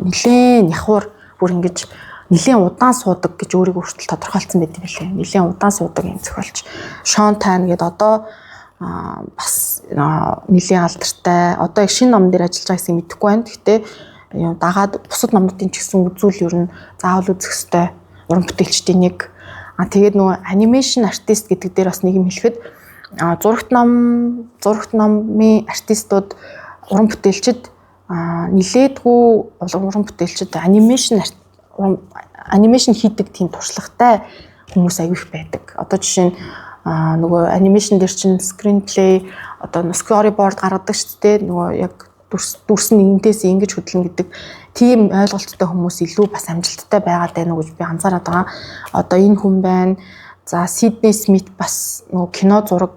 нэлээд нягвар бүр ингэж нэлээд удаан суудаг гэж өөрийгөө хүртэл тодорхойлцсон байт юм билээ. Нэлээд удаан суудаг юм зохиолч. Шон Тайн гэдэг одоо бас нэлээд алдартай. Одоо яг шинэ ном дээр ажиллаж байгаа гэсэн мэдэхгүй байна. Гэхдээ дагаад бусад номнуудын ч гэсэн үзүүл ер нь заавал үзэх ёстой уран бүтээлчдийн нэг. Тэгээд нөгөө анимашн артист гэдэг дээр бас нэг юм хэлэхэд зурагт номын артистууд уран бүтээлчд нилээдгүй уран бүтээлчд анимашн хийдэг тийм туршлагатай хүмүүс аягүй их байдаг. Одоо жишээ нь нөгөө анимашн дээр чинь скринплей одоо storyboard гаргадаг шүү дээ. Нөгөө яг дүрс нь энэс ингэж хөдлөн гэдэг тийм ойлголттой хүмүүс илүү бас амжилттай байгаад байна уу гэж би анзаараад байгаа. Одоо энэ хүн байна. За Сидней Смит бас нөгөө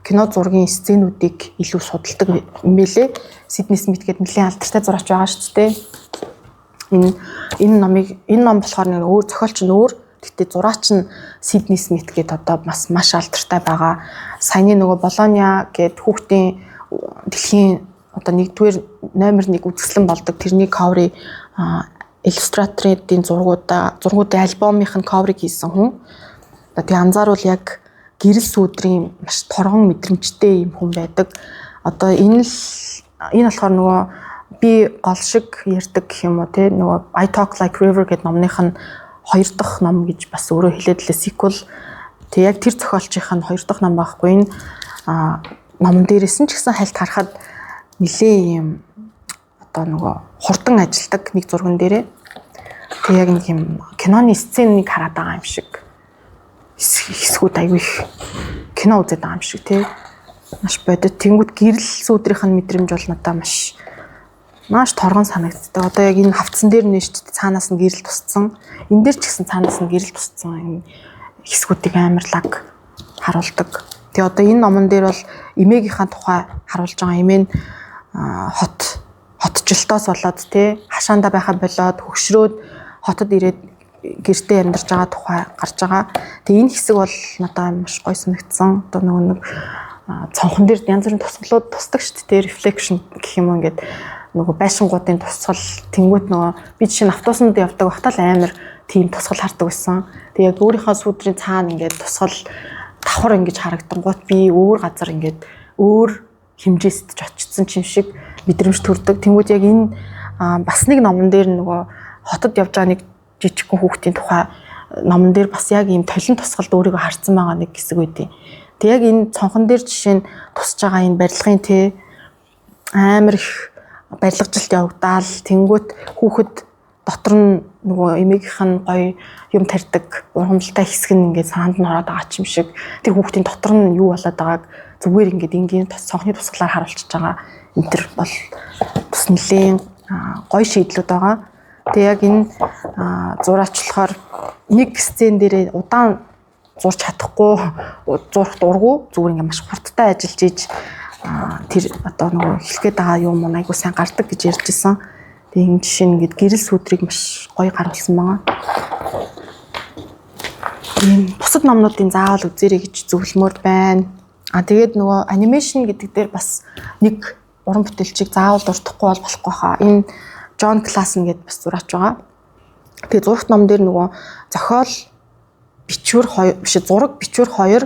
кино зургийн сценүүдийг илүү судалдаг юм билэ. Сидней Смит гэдэг нэлийн алдартай зураач байгаа шүү дээ. Энэ ном болохоор нэг өөр зохиолч нь өөр. Гэхдээ зураач нь Сидней Смит гэдэг одоо бас маш алдартай байгаа. Саяны нөгөө Болоня гэдэг хүүхдийн дэлхийн одоо нэгдүгээр номер 1 үзэсгэлэн болдог тэрний cover-ыг иллюстраторын зургуудын альбомын cover-ыг хийсэн хүн. Тэгээ анзааруул яг гэрэл сүудрийн маш торгон мэдрэмжтэй юм хүн байдаг. Одоо энэ болохоор нөгөө би гол шиг ярьдаг гэх юм уу те нөгөө I Talk Like River гэдэг номных нь 2 дахь ном гэж бас өөрөө хэлээд лээ sequel. Тэг яг тэр зохиолчийнх нь 2 дахь ном байхгүй энэ номон дээрээс нь ч гэсэн хальт харахад нэлээ юм одоо нөгөө хурдан ажилдаг нэг зурган дээрээ. Тэг яг нэг юм киноны сценыг хараад байгаа юм шиг хэсгүүд аягүй их кино үзээд байгаа юм шиг тий. Маш бодит. Тэнгүүд гэрэл сүүдрийнх нь мэдрэмж бол надад маш торгон санагддаг. Одоо яг энэ хавцсан дээр нэ шүү дээ. Цаанаас нь гэрэл тусцсан. Энэ дээр ч гэсэн цаанаас нь гэрэл тусцсан. Энэ хэсгүүдийг амар лаг харуулдаг. Тэгээ одоо энэ номон дээр бол эмээгийнхаа тухай харуулж байгаа. Эмээ нь хотчлолтоос болоод тий хашаанда байхаа болоод хөгшрөөд хотод ирээд гэртээ амьдарч байгаа тухай гарч байгаа. Тэгээ энэ хэсэг бол надад маш гоё санагдсан. Одоо нэг цонхон дээр янз бүрийн тусгалууд тусдаг шүү дээ. Reflection гэх юм уу ингээд нөгөө байшингуудын тусгал тэнгуут нөгөө би жишээ нь автобусанд явдаг байхдаа л амар тийм тусгал хардаг байсан. Тэгээ яг өөрийнхөө сүүдрийн цаана ингээд тусгал давхар ингэж харагдангуут би өөр газар ингээд өөр хэмжээст ч очсон юм шиг мэдрэмж төрдөг. Тэнгүүд яг энэ бас нэг номон дээр нөгөө хотод явж байгаа нэг жижигхэн хүүхдийн тухай номон дээр бас яг ийм толин тусгалд өөрийгөө харсан байгаа нэг хэсэг үүдээ. Тэг яг энэ цонхон дээр жишээ нь тусж байгаа энэ барилгын тий амар их барилгажилт явагдаал тэнгүүт хүүхэд дотор нь нөгөө эмээгийнх нь гоё юм тарьдаг ургамлтай хэсэг нь ингээд саанд нь ороод байгаа юм шиг тэр хүүхдийн дотор нь юу болоод байгааг зүгээр ингээд энгийн цонхны тусгалаар харуулчихж байгаа. Энэ төр бол бас нэлээд гоё шийдлүүд байгаа. Тэг яг энэ зураачлахаар нэг сцен дээр удаан зурч чадахгүй зурх дургу зүгээр ингээд маш хурдтай ажиллаж ийж тэр одоо нөгөө хэлгээд байгаа юм уу айгуу сайн гардаг гэж ярьж исэн. Тэгээ энэ жишээ нь ингээд гэрэл сүдрийг маш гоё гаргасан байгаа. Энэ бусад номнуудын заавал үзээрэй гэж зөвлөмөр байна. Тэгээд нөгөө анимашн гэдэг дээр бас нэг уран бүтээлчийг заавал дуртахгүй бол болохгүй хаа. Энэ Джон Классен гэдэг бас зураач байгаа. Тэгээ зурагт ном дээр нөгөө зохиол зураг бичвэр хоёр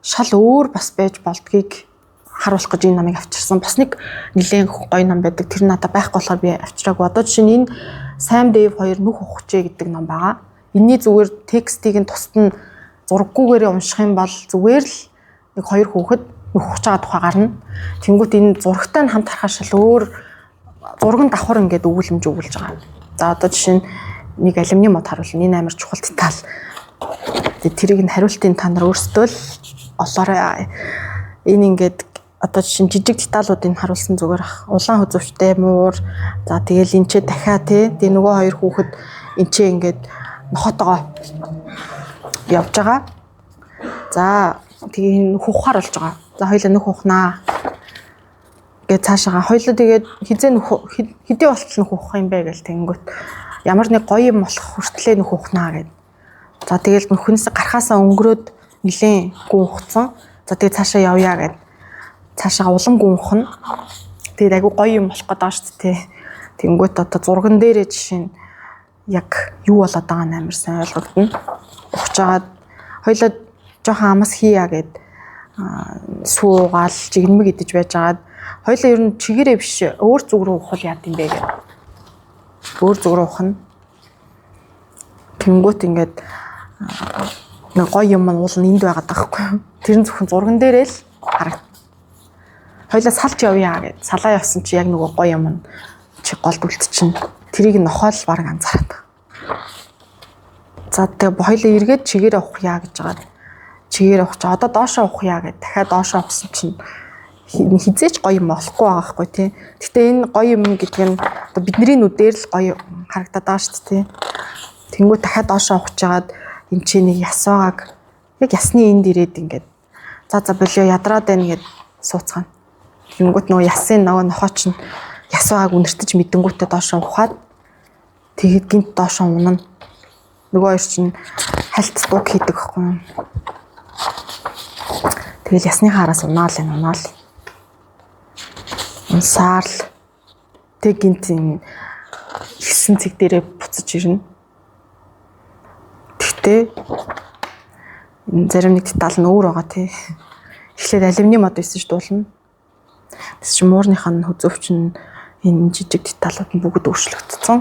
шал өөр бас байж болдгийг харуулах гэж энэ номыг авчирсан. Бас нэг нэлээд гоё ном байдаг. Тэр надад байхгүй болохоор би авчираагүй. Одоо жишээ нь энэ Sam Dave хоёр нүх ухчээ гэдэг ном байгаа. Энийний зүгээр текстийг нь тусад нь зураггүйгээр унших юм бол зүгээр л нэг хоёр хүүхэд нүх ухж байгаа тухай гарна. Тэнгүүт энэ зурагтай нь хамт харахаар шал өөр зураг нь давхар ингээд өгүүлэмж өгүүлж байгаа. За одоо жишээ нь нэг алюминий мод харуулна. Энэ амар чухал деталь. Тэрийг нь хариултын та нар өөрсдөө л олоорой. Энэ ингээд одоо жишээ нь жижиг деталуудыг харуулсан зүгээр улаан хөзөвчтэй муур. За тэгэл энэ ч дахиад тий нөгөө хоёр хүүхэд энэ ч ингээд нохотогоо явж байгаа. За тэгээ нөх ухаар болж байгаа. За хоёлаа нөх ухнаа. Гээ цаашаага хоёлаа тэгээд хэдий болтол нөх ухах юм бэ гэл тэнгүүт ямар нэг гоё юм болох хүртлээ нөх ухнаа гэд. За тэгэл нөхнөөс гарахаасаа өнгөрөөд нилээн гүн ухцсан. За тэгээ цаашаа явъя гэд. Цаашаа улан гүн ухна. Тэгээд айгу гоё юм болох гээд байгаа шүү дээ. Тэнгүүт одоо зурган дээрээ жишээ нь яг юу болоод байгаа нь амар сайн ойлгогдно. Ухаж жагаад хоёлаа жоохон амас хийя гэд суугаал жигнэмэг идэж байжгаад хоёлаа ер нь чигээрээ биш өөр зүг рүү ухвал яад юм бэ гэд. Өөр зүг рүү ухна. Тэнгүүт ингээд нэг гоё юм уул нь энд байгаад байгаа хгүй. Тэр нь зөвхөн зурган дээрээ л харагд. Хоёлаа салж явъя гэд. Салаа явсан чи яг нөгөө гоё юм нь чи голд үлдчихнэ. Тэрийг нохоол баг анзаараад. За тэгээ хоёлаа эргээд чигээрээ ухъя гэж байгаа. Чигээрээ ухч одоо доошоо ухъя гэд. Дахиад доошоо ухсан чинь хизээч гоё юм болохгүй байгаа хгүй тий. Гэтэ энэ гоё юм гэдэг нь одоо бидний нүдээр л гоё харагдаад байгаа шүү дээ тий. Тэнгүү дахиад доошоо ухаж жагаад энэ ч нэг яс байгааг яг ясны энд ирээд ингээд за болио ядраад байна гэд сууцгаана. Тэнгүүт нөгөө ясын нөгөө нохооч нь яс байгааг үнэртэж мэдэнгүүтээ доошоо ухаад тэгэд гинт доошоо унана. Нөгөө хоёр чинь хальт дуг хийдэг байхгүй. Тэгэл ясныхаа араас унаал. Унсаал. Тэг гинт ихсэн цэг дээрээ буцаж ирнэ. Тэгтээ энэ зарим нэг деталь нь өөр байгаа тий. Эхлээд алюминий мод байсан ш дуулна. Тэс чи муурныхаа хөзөвч нь энэ жижиг деталууд нь бүгд өөрчлөгдсөн.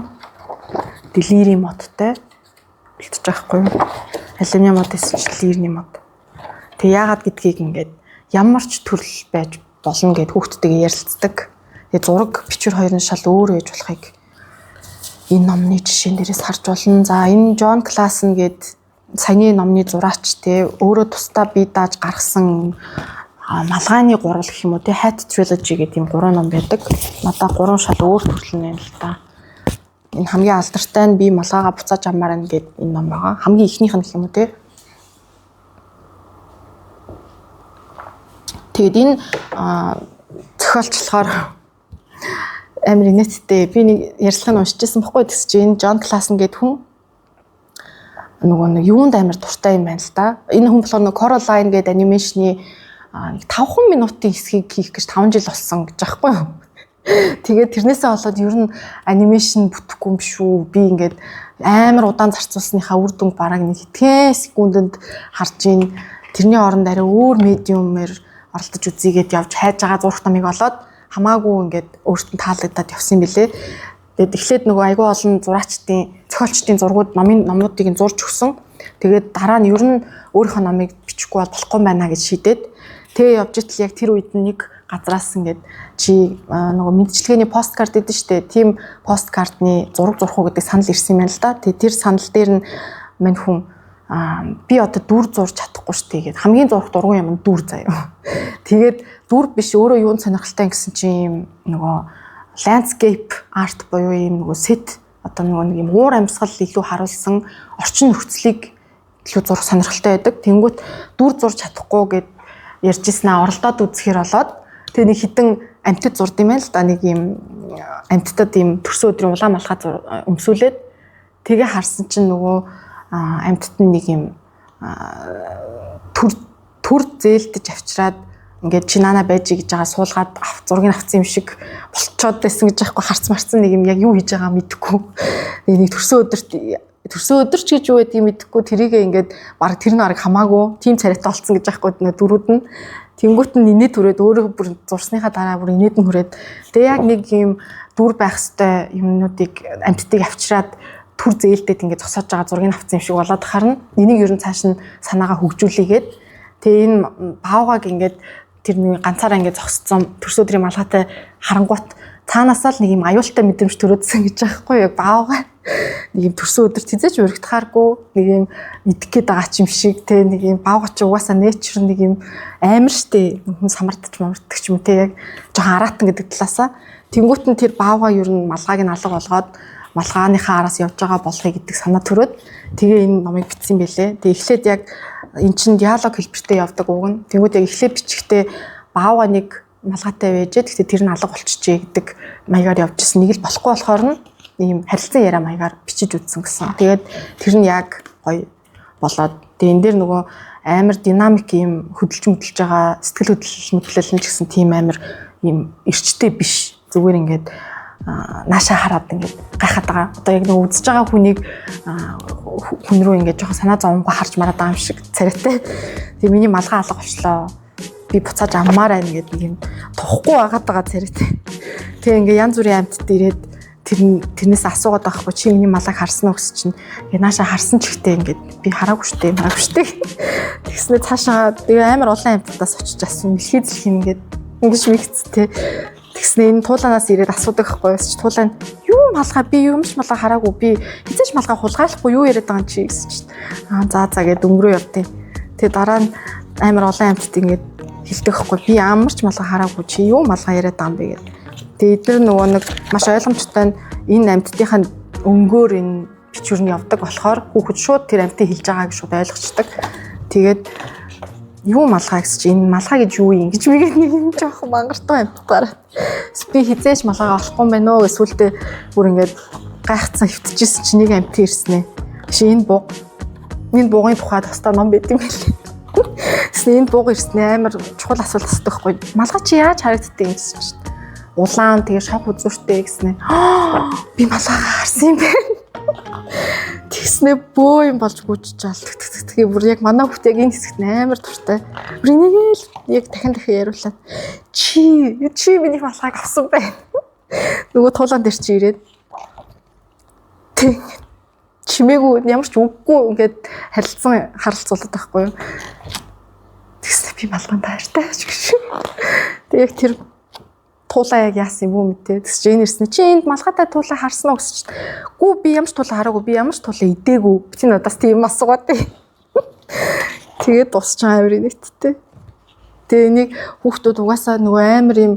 Дэлгэрийн модтай бэлтэж байхгүй юу? Алюминий мод байсан чи дэлгэрийн мод. Тэг яагаад гэдгийг ингээд ямар ч төрөл байж болно гэд хүүхдтэйгээ ярилцдаг. Тэгээ зураг бичвэр хоёр нь шал өөр байж болохыг энэ номны жишээн дээрээс харж болно. За энэ Джон Классен гээд саяны номны зураач те өөрөө тусдаа бие дааж гаргасан малгайны 3 гэх юм уу те Hat Trilogy гэдэг юм 3 ном байдаг. Надаа 3 шал өөр төрөл нь л та. Энэ хамгийн алдартай нь би малгайгаа буцааж амаар байна гэдэг энэ ном байгаа. Хамгийн ихнийх нь гэх юм уу те. Тэгэд энэ зохиолч болохоор амар инээдтэй. Би нэг ярьцлагыг уншижсэн баггүй тэгс чинь John Klassen гэдэг хүн нөгөө юунд амар дуртай юм байна л да. Энэ хүн болохоор нөгөө Coraline гэдэг анимашны 5 минутын хэсгийг хийх гэж 5 жил болсон гэж аахгүй юу. Тэгээд тэрнээсээ болоод ер нь анимашн бүтэхгүй юм биш үү. Би ингээд амар удаан зарцуулсныхаа үр дүнг бараг нэг хэдхэн секундэд харж ийн. Тэрний оронд арай өөр медиумээр оролдож үзийгээд явж хайж байгаа зурх номыг олоод хамаагүй ингээд өөртөө таалагдаад явсан билээ. Тэгээд эхлээд нөгөө айгүй олон зураачдын, зохиолчдын зургууд номуудыг зурж өгсөн. Тэгээд дараа нь ер нь өөрийнхөө номыг бичихгүй болохгүй байна гэж шийдээд тэгээ явж итэл яг тэр үед нэг газраас ингээд чи нөгөө мэдчилгээний посткарт гэдэг нь штэ. Тим посткартны зураг зурх уу гэдэг санал ирсэн юм байна л да. Тэгээд тэр санал дээр нь мань хүн би одоо дүр зурж чадахгүй штэ гэд хамгийн зурх дургуун юм нь дүр заяа. Тэгээд дүр биш өөрөө юунд сонирхолтой гэсэн чинь нөгөө landscape art буюу ийм нөгөө set одоо нөгөө нэг юм уур амьсгал илүү харуулсан орчин нөхцөлийг илүү зурх сонирхолтой байдаг. Тэнгүүт дүр зурж чадахгүй гэд ярьжсэн оролдоод үзэхэр болоод тэгээ нэг хитэн амьтад зурд юм байна л да. Нэг ийм амьтдад ийм төрсөн өдрийн улаан малгай өмсүүлээд тэгээ харсан чинь нөгөө амьтад нэг юм төр зээлдэж авчираад ингээд чи наана байж гэж байгаа суулгаад зургийг авсан юм шиг болцоод байсан гэж яахгүй харц марцсан нэг юм яг юу хийж байгаа мэдэхгүй. Нэг төрсөн өдөрч гэж юу байдгийг мэдэхгүй тэрийгээ ингээд баг тэр нь арга хамаагүй тим царайтай болцсон гэж яахгүй дөрүүд нь тэнгуут нь инээд хүрээд өөрөө бүр зурсныхаа дараа бүр инээд нь хүрээд тэгээ яг нэг юм дүр байх хэвээр юмнуудыг амьтдыг авчираад түр зээлдээд ингээд зогсоож байгаа зургийг авсан юм шиг болоод харна. Энийг ер нь цааш нь санаагаа хөгжүүлээгээд тэгээ энэ баавгаг ингээд тэр нэг ганцаараа ингээд зогсцсон төрсөн өдрийн малгайтай харангуут цаанаасаа л нэг юм аюултай мэдрэмж төрөөдсөн гэж байхгүй яг баавгаа нэг юм төрсөн өдөр тэзэж урагтахааргүй нэг юм идэх гээд байгаа ч юм шиг те нэг юм баавгаа ч угаасаа нэчр нэг юм амар штэ хүн самардч мамарддаг ч юм те яг жоохон араатан гэдэг талаасаа тэнгуут нь тэр баавгаа ер нь малгайг нь алга болгоод малгааныхаа араас явж байгаа болохыг гэдэг санаа төрөөд тэгээ энэ номыг бичсэн байлээ. Тэгээ эхлээд яг эн чин диалог хэлбэртэй явдаг уг нь. Тэнгүүд яг эхлээд бичихтэй баавга нэг малгайтай байжээ. Гэхдээ тэр нь алга болчихжээ гэдэг маягаар явжсэн. Нэг л болохгүй болохоор нь ийм харилцан яриа маягаар бичиж үзсэн гэсэн. Тэгээд тэр нь яг гоё болоод тэгээ энэ дээр нөгөө амар динамик ийм хөдөлж мөдөлж байгаа сэтгэл хөдлөл нь ч гэсэн тийм амар ийм эрчтэй биш. Зүгээр ингээд нааша хараад ингээд гайхаад байгаа. Одоо яг нэг үзэж байгаа хүнийг хүн рүү ингээд жоохон санаа зовонгоо харж мараад байгаа юм шиг царайтай. Тэгээ миний малгай алга болчлоо. Би буцааж аммаар байна гэдэг нэг юм тухгүй байгаад байгаа царайтай. Тэгээ ингээд янз бүрийн амьтад ирээд тэрнээс асуугаад байхгүй чи миний малгайг харсан уу гэсэн чинь ингээд нааша харсан ч ихтэй ингээд би хараагүй штэ тэгснээр цаашаа тэгээ амар олон амьтадаас очиж асуусан. Дэлхий дэлхийн ингээд ингэж мэгцтэй. Тэгснэ энэ тууланаас ирээд асуудаг байхгүй юу? Туулаа юу малгай би юмш малгай хараагүй би хизээч малгай хулгайлахгүй юу яриад байгаа юм чи гэсэн чинь за гэд өнгөрөө явдیں۔ Тэгээ дараа нь амар олон амьтад ингэж хэлдэг байхгүй би амарч малгай хараагүй чи юу малгай яриад байгаа юм бэ гэд. Тэгээ эдгээр нөгөө нэг маш ойлгомжтой энэ амьтдынхаа өнгөөр энэ бичвэр нь явдаг болохоор хүүхэд шууд тэр амьтыг хэлж байгааг шууд ойлгочдаг. Тэгээд юу малгай гэсэн чинь энэ малгай гэж юу юм гэж бигээд нэг юм жоохон мангартай амьтдаараа би хизээч малгайгаа олохгүй юм байна уу гэж сүултээ бүр ингээд гайхацсан хөвтөжсэн чинь нэг амьтан ирсэн ээ. Чи энэ буугын тухайд хастаа ном байт юм байлээ. Тэсний энэ бууг ирсэн амар чухал асуулт асуудаг байхгүй. Малгай чи яаж харагддаг юм гэсэн чинь улаан тэгээ шог үзүүртэй гэснэ. Би малгайгаа харсан юм байна. Тэгснэ бөө юм болж гүйчжаал. Тэгээ бүр яг манай хүүхд яг энэ хэсэгт амар дуртай. Бүр энийг л яг дахин яриулаад чи миний малгайг авсан байна. Нөгөө туулан дээр чи ирээд тэг чимээгүй ямар ч үггүй ингээд харилцсан харилцуулдаг байхгүй юу. Тэгснэ би малгайг таартай гэж. Тэг яг тэр туулаа яг яасан юм уу мэдээ. Тэгс чинь ирсэн. Чи энд малгайтай туулаа харсан уу гэсэн чинь. Гүү би ямар ч туулаа хараагүй. Би ямар ч туулаа идээгүй. Би чинь надаас тийм асуугаад. Тэгээд дуусч байгаа юм нэтттэй. Тэгээ энийг хүүхдүүд угаасаа нөгөө амар юм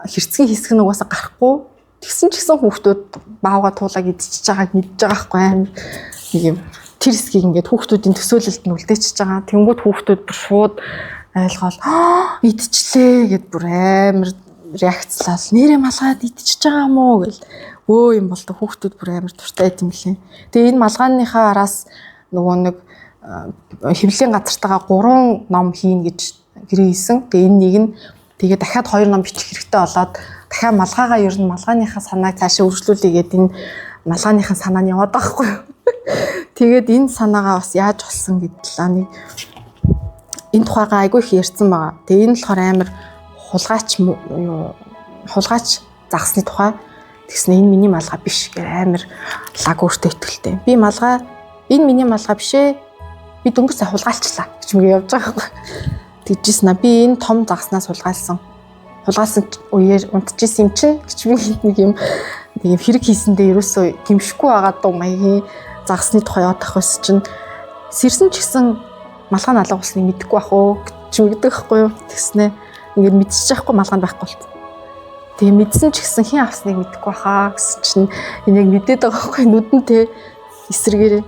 хэрцгий хэсэг нь угаасаа гарахгүй. Тэгсэн ч гэсэн хүүхдүүд баавга туулаад идчихэж байгааг мэдж байгаа байхгүй амар нэг юм тэр хэсгийг ингээд хүүхдүүдийн төсөөлөлд нь үлдээчихэж байгаа. Тэнгүүд хүүхдүүд бүр шууд айлгаал идчихлээ гэд бүр амар реакцлал нэрээ малгаад идчихэж байгаа юм уу гэл өө юм бол хүүхдүүд бүр амар дуртай юм лээ. Тэгээ энэ малгааныхаа араас нөгөө нэг хэвлэлийн газартаа 3 ном хийн гэж гэрээсэн. Тэгээ энэ нэг нь тэгээ дахиад 2 ном бичих хэрэгтэй болоод дахиад малгаагаа ер нь малгааныхаа санааг цаашаа үргэлжлүүлээгээд энэ малгааныхаа санаа нь яваад байгаа хгүй юу. Тэгээд энэ санаагаа бас яаж болсон гэдэл нэг энэ тухайгаа айгүй их ярьсан байгаа. Тэгээ энэ болохоор амар хулгайч загсны тухай тэгснэ энэ миний малгай биш гэх амар лаг өөртөө итгэлтэй. Би малгай энэ миний малгай биш ээ. Би дөнгөж хулгайлчлаа гэж мэг явж байгаа байхгүй. Тэгжсэн аа би энэ том загснаас хулгайлсан үеэр унтчихсэн юм чинь гэж нэг юм хэрэг хийсэндээ ерөөсөө гимшгүй байгаа дуу маягийн загсны тухай явах байсан чинь сэрсэн ч гэсэн малгай алга болсныг мэдэхгүй бах уу гэж мэгдэг байхгүй юу. Тэгснэ ингээд мэдчихэж байхгүй малгай байхгүй болт. Тэгээ мэдсэн ч гэсэн хэн авсныг мэдэхгүй бахаа гэсэн чинь энэ яг мэдээд байгаа байхгүй нүдэнтэй эсрэгээрээ.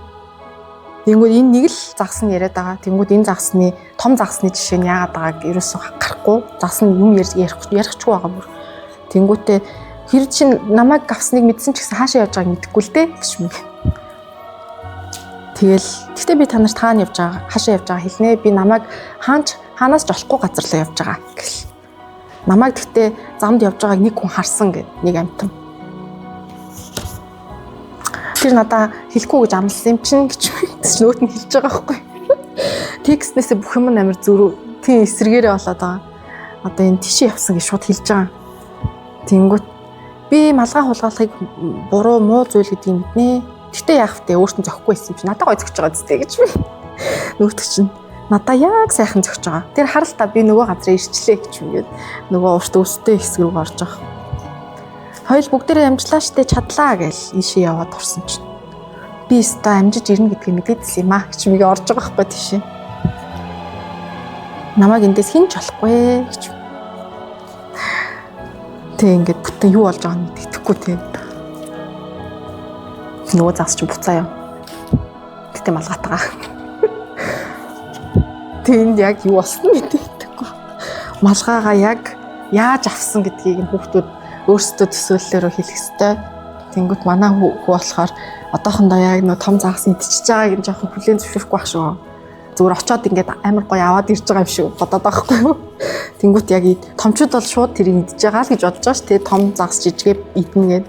Тэнгүүд энэ нэг л загс нь яриад байгаа. Тэнгүүд энэ загсны том загсны жишээ нь яагаад байгааг ерөөсөө гарахгүй. Загс нь юм ярихчгүй байгаа бүр. Тэнгүүтээ хэр чин намайг авсныг мэдсэн ч гэсэн хаашаа явж байгааг мэдэхгүй л дээ гэж мэг. Тэгэл гэхдээ би та нарт хаана явж байгаа хаашаа явж байгаа хэлнэ. Би намайг хаанаас ч олохгүй газар руу явж байгаа гэл. Намайг гэхдээ замд явж байгааг нэг хүн харсан гэд нэг амтан. Тэр надаа хэлэхгүй гэж амласан юм чинь гэж нөт нь хэлж байгаа байхгүй. Текстнээсээ бүх юм амар зөрүү тийм эсрэгээрээ болоод байгаа. Одоо энэ тийшээ явсан гэж шууд хэлж байгаа. Тэнгүүт би малгай хулгайлахыг буруу муу зүйл гэдгийг мэднэ. Гэтэ яах вэ? Өөртөө зөхгүй байсан юм чи надаа гой зөгч байгаа зү гэж. Нөгөөдөг чинь надаа яг сайхан зөгч байгаа. Тэр харалтаа би нөгөө газараа ирчлээ гэж үгээд нөгөө урт өстэй хэсэг рүү орж байгаа. Хоёул бүгдээрээ амжлаа штэ чадлаа гэл ийшээ яваад орсон чинь. Би өстой амжиж ирнэ гэдгийг мэдээдсэн юм аа гэж мигээ орж байгаа байхгүй тийшээ. Намайг эндээс хин ч болохгүй гэж. Тэг ингээд бүтэн юу болж байгааг мэддэхгүй тэг. Нөгөө загс чинь буцаа яа. Гэтэ малгатгаа. Тэнд яг юу болсон мэддэхгүй. Малгаагаа яг яаж авсан гэдгийг хүүхдүүд өөрсдөө төсөөллөөрөө хэлэх ёстой. Тэнгүүт манай хүү болохоор одоохондоо яг нөө том загас идчихэж байгааг нь жоохон хүлээн зөвшөөрөхгүй байх шүү. Зүгээр очиод ингээд амар гоё аваад ирж байгаа юм шиг бодоод байгаа байхгүй юу. Тэнгүүт яг томчууд бол шууд тэрийг идчихэж байгаа л гэж бодож байгаа ш. Тэгээ том загас жижигээ идэнэ гэд.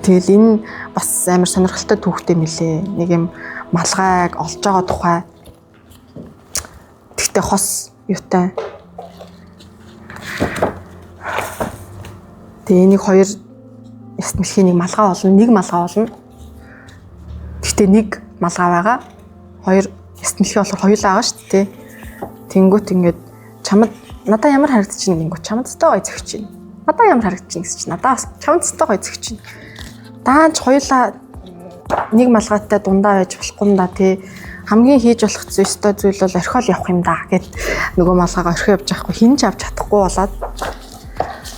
Тэгэл энэ бас амар сонирхолтой түүхтэй мөлий. Нэг юм малгайг олж байгаа тухай. Тэгтээ хос юутай. Тэгээ энийг хоёр яст мэлхийн нэг малгай болно, нэг малгай болно. Гэхдээ нэг малгай байгаа. Хоёр яст мэлхий болохоор хоёулаа байгаа шүү дээ. Тэнгүүт ингээд чамд надаа ямар харагдчихна гингүү чамд өстой гой зөгч чинь. Надаа ямар харагдчихна гэсэн чинь надаа бас чамд өстой гой зөгч чинь. Даанч хоёулаа нэг малгайтай дундаа байж болохгүй юм да тий. Хамгийн хийж болох зөвстой зүйл бол орхиол явах юм да гэд нөгөө малгайгаа орхио явж байхгүй хин ч авч чадахгүй болоод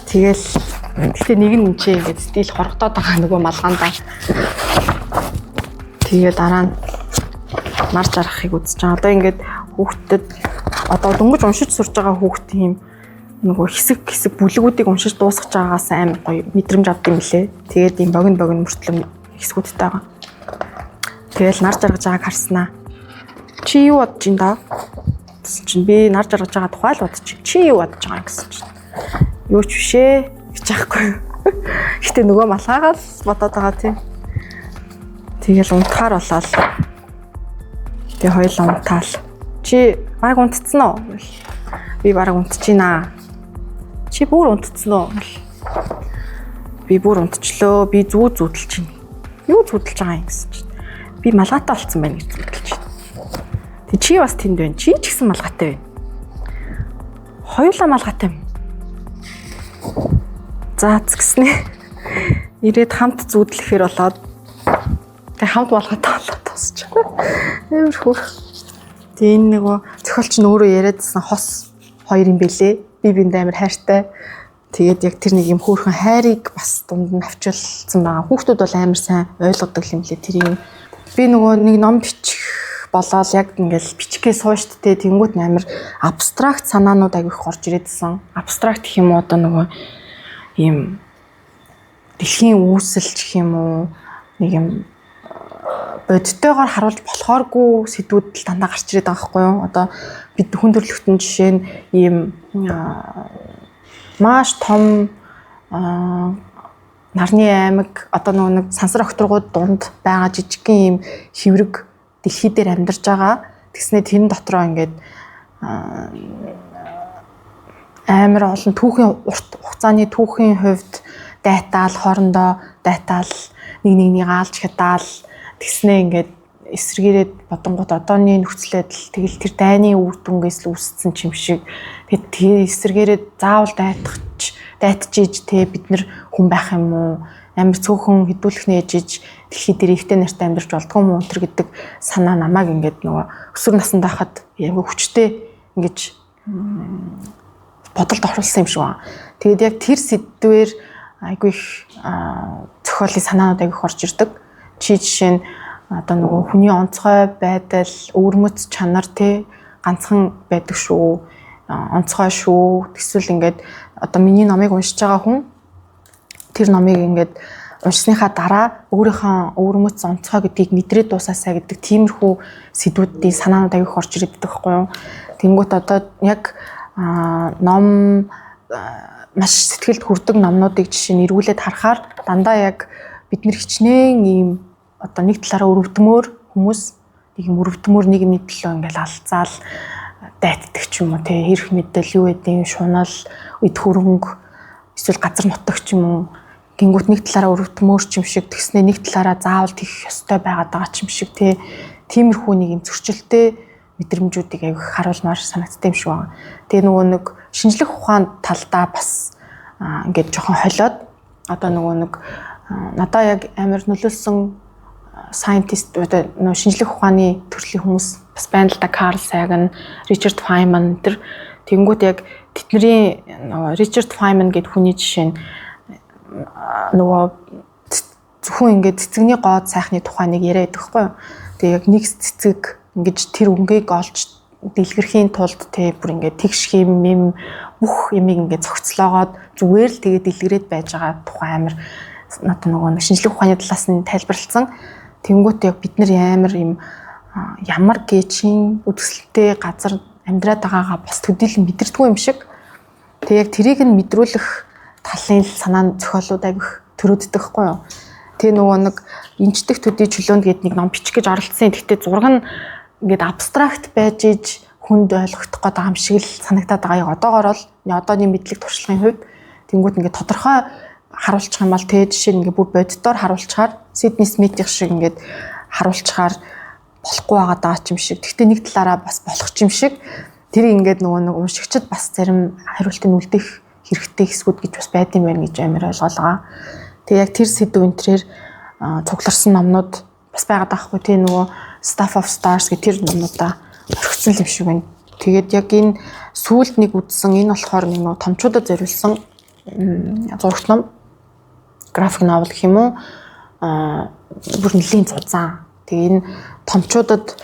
тэгэл гэхдээ нэг нь үнчээ ингээд стил хоргодоод байгаа нөгөө малгаандаа. Тэгээ дараа нь нар жаргахыг үзэж байгаа. Одоо ингээд хүүхдэд одоо дөнгөж уншиж сурж байгаа хүүхдийн нөгөө хэсэг бүлгүүдийг уншиж дуусгаж байгаагаас амар гоё мэдрэмж авд юм лээ. Тэгээд ийм богино мөртлөм хэсгүүдтэй байгаа. Тэгэл нар жаргаж байгааг харснаа. Чи юу бодож ин даа? Гэсэн чинь би нар жаргаж байгаа тухай л бодож. Чи юу бодож байгаа гэсэн чинь. Юу ч бишээ гэж аахгүй. Гэтэ нөгөө малгайгаа л бодоод байгаа тийм. Тэгэл унтахаар болоод. Тэгээ хоёулаа унтаал. Чи баг унтцсан уу? Би баг унтчихнаа. Чи бүр унтцсан уу? Би бүр унтчлоо. Би зүүдэлж чинь. Юу зүүдэлж байгаа юм гэсэн чинь. Би малгайтай болцсон байна гэж зүүдэлж чинь. Тэг чи бас тэнд байна. Чи ч гэсэн малгайтай байна. Хоёулаа малгайтай юм. За згснэ. Ирээд хамт зүүдлэхээр болоод тэг хамт малгайтай болоод тосч. Амар хөөх. Тэг энэ нөгөө зохиолч нь өөрөө яриадсан хос хоёр юм бэлээ. Би биэнд амар хайртай. Тэгээд яг тэр нэг юм хөөрхөн хайрыг бас дунд нь авчулсан байгаа. Хүүхдүүд бол амар сайн ойлгодог юм лээ тэрийг. Би нөгөө нэг ном бичих болоод яг ингээл бичгээ суушдтэй тэнгуут амар абстракт санаанууд агиих орж ирээдсэн. Абстракт гэх юм уу одоо нөгөө ийм дэлхийн үүсэлч гэх юм уу нэг юм бодиттойгоор харуулж болохооргүй сэдвүүд л дандаа гарч ирээд байгаа байхгүй юу? Одоо бид хүн төрөлхтөн жишээ нь ийм маш том нарны аймаг одоо нэг сансар окторгууд дунд байгаа жижигхэн ийм хэврэг дэлхий дээр амьдарч байгаа. Тэгснэ тэрэн дотроо ингээд амар олон түүхийн урт хугацааны түүхийн хувьд дайтаал хоорондоо дайтаал нэг аалж хятаал тэгснэ ингээд эсэргээрээд бодонгууд одооний нөхцөл байдал тэгэл тэр дайны үр дүнгээс л үүссэн юм шиг тэгээд тэр эсэргээрээд заавал дайтчихж те бид нар хүн байх юм уу амар цөөхөн хідүүлэх нээжиж дэлхий дээр ихтэй нартай амьдарч болдгоо юм уу тэр гэдэг санаа намайг ингээд нөгөө өсвөр наснд байхад яг хүчтэй ингэж бодолд оруулсан юм шиг байна. Тэгээд яг тэр сэдвээр айгүй их зохиолын санаанууд айгүй орж ирдэг. Жишээ нь одоо нөгөө хүний онцгой байдал, өвөрмөц чанар те ганцхан байдаг шүү. Онцгой шүү. Тэгвэл ингээд одоо миний номыг уншиж байгаа хүн тэр номыг ингээд уншсныхаа дараа өөрийнхөө өвөрмөц онцгой гэдгийг мэдрээд дуусаасаа гэдэг тиймэрхүү сэдвүүдийн санаанууд айгүй орж ирээд байдаг байхгүй юу. Тэнгүүт одоо яг ном маш сэтгэлд хүрдэг номнуудыг жишээ нь эргүүлээд харахаар дандаа яг бид нэр хичнээн ийм одоо нэг талаараа өрөвдмөр хүмүүс нэг юм өрөвдмөр нэг юм төлөө ингээл алцаал дайтдаг ч юм уу те хэрэг мэдэл юу гэдэг шунал үд хөрөнгө эсвэл газар нутаг ч юм уу гингүүт нэг талаараа өрөвдмөр ч юм шиг тэгснэ нэг талаараа заавал тийх ёстой байгаад байгаа ч юм шиг те тиймэрхүү нэг юм зөрчилтэй мэдрэмжүүдийг аяг харуулмаар санагдсан юм шиг байна. Тэгээ нөгөө нэг шинжлэх ухаан талдаа бас ингээд жоохон холиод одоо нөгөө нэг надаа яг амар нөлөөлсөн scientist одоо нөгөө шинжлэх ухааны төрлийн хүмүүс бас байна л да. Карл Саган, Ричард Файнман тэр тэнгууд яг тэдний нөгөө Ричард Файнман гэдэг хүний жишээ нь нөгөө зөвхөн ингээд цэцэгний гоод сайхны тухай нэг яриад байхгүй юу. Тэгээ яг нэг цэцэг ингэж тэр өнгийг олж дэлгэрхийн тулд те бүр ингээд тэгш юм бүх юмыг ингээд цогцлоогоод зүгээр л тэгээ дэлгэрээд байж байгаа тухай амар одоо нөгөө шинжлэх ухааны талаас нь тайлбарлалцсан. Тэнгүүт яг бид нар амар юм ямар гэчин үдгсэлтэй газар амьдраад байгаагаа бас төдийлөн мэдэрдэггүй юм шиг. Тэг яг тэрийг нь мэдрүүлэх талын санааны зохиолууд авих төрөөддөг хгүй юу. Тэгээ нөгөө нэг энчдэх төдий чөлөөнд гээд нэг ном бичих гэж оролцсон. Гэхдээ зураг нь ингээд абстракт байж иж хүнд ойлгох гээд байгаа юм шиг л санагдаад байгаа. Яг одоогоор бол одооний мэдлэг туршлагын хувьд тэнгууд ингээд тодорхой харуулчих юм бол тэгээ жишээ нь ингээд бүр боддоор харуулчихаар Сидни Смитийн шиг ингээд харуулчихаар болохгүй байгаа ч юм шиг. Гэхдээ нэг талаараа бас болох ч юм шиг. Тэр ингээд нөгөө нэг уншигчд бас зарим хариултыг үлдээх хэрэгтэй хэсгүүд гэж бас байд юм байна гэж амар ойлголоо. Тэгээ яг тэр сэдв энтрээр цугларсан номнууд бас байгаад байхгүй тий нөгөө Stuff of Stars гэх тэр номнуудаа орхисон юм шиг байна. Тэгээд яг энэ сүүлд нэг үдсэн энэ болохоор нэг томчуудад зориулсан зурагт ном график новел гэх юм уу бүр нэлийн зузаан. Тэгээ энэ томчуудад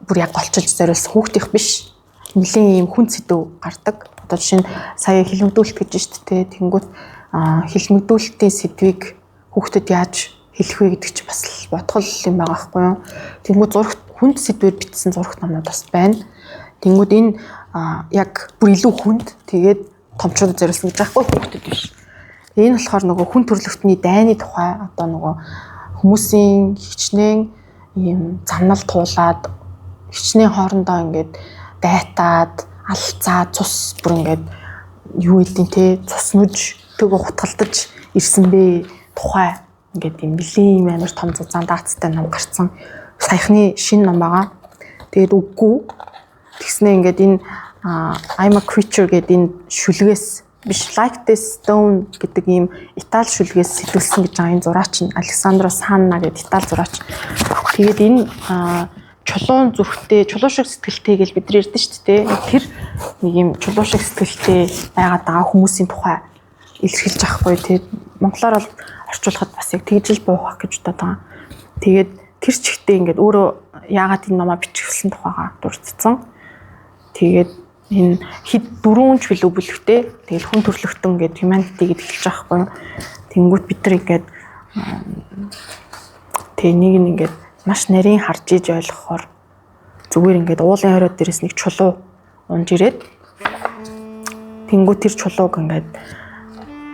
бүр яг голчилж зориулсан хүүхдийнх биш. Нэлийн ийм хүн сэдв гардаг. Одоо жишээ нь сая хэлмэгдүүлэлт гэж шүү дээ. Тэнгүүт хэлмэгдүүлэлтийн сэдвийг хүүхдэд яаж хэлэх вэ гэдэг чинь бас бодгол юм байгаа байхгүй юу. Тэнгүүд зурагт хүнд сэдвээр бичсэн зурагт номнууд бас байна. Тэнгүүд энэ яг бүр илүү хүнд тэгээд томчуудад зориулсан гэж байхгүй хүүхдэд биш. Энэ болохоор нөгөө хүн төрөлхтний дайны тухай одоо нөгөө хүмүүсийн хичнээн ийм замнал туулаад хичнээн хоорондоо ингээд дайтаад алцаа цус бүр ингээд юу хэлдэг те цус нүж төгөө хутгалдаж ирсэн бэ тухай ингээд юм бэлэн амар том зузаан даацтай ном гарцсан. Саяхны шинэ ном байгаа. Тэгээд үггүй тэгснэ ингээд энэ I'm a creature гэдэг энэ шүлгээс биш Like this stone гэдэг ийм Итали шүлгээс сэтгүүлсэн гэж байгаа энэ зураач нь Александро Санна гэдэг Итали зураач. Тэгээд энэ чулуун зүрхтэй чулуу шиг сэтгэлтэй гэж бид нар ярьдэн шүү дээ. Тэр нэг юм чулуу шиг сэтгэлтэй байгаад байгаа хүмүүсийн тухай илэрхийлж авахгүй тий. Монголоор бол орчуулахад бас яг тэгж л буух гэж бодоод байгаа. Тэгээд тэр чигтээ ингээд өөрөө яагаад энэ номоо биччихсэн тухайгаа дурдсан. Тэгээд энэ хэд 4 ч билүү бүлэгтэй тэгэл хүн төрлөختөн ингээд humanity гэдээ хэлж байгаа байхгүй юу. Тэнгүүт бид нар ингээд тэг нэг нь ингээд маш нарийн харж иж ойлгохоор зүгээр ингээд уулын хориод дээрээс нэг чулуу унж ирээд тэнгүүт тэр чулууг ингээд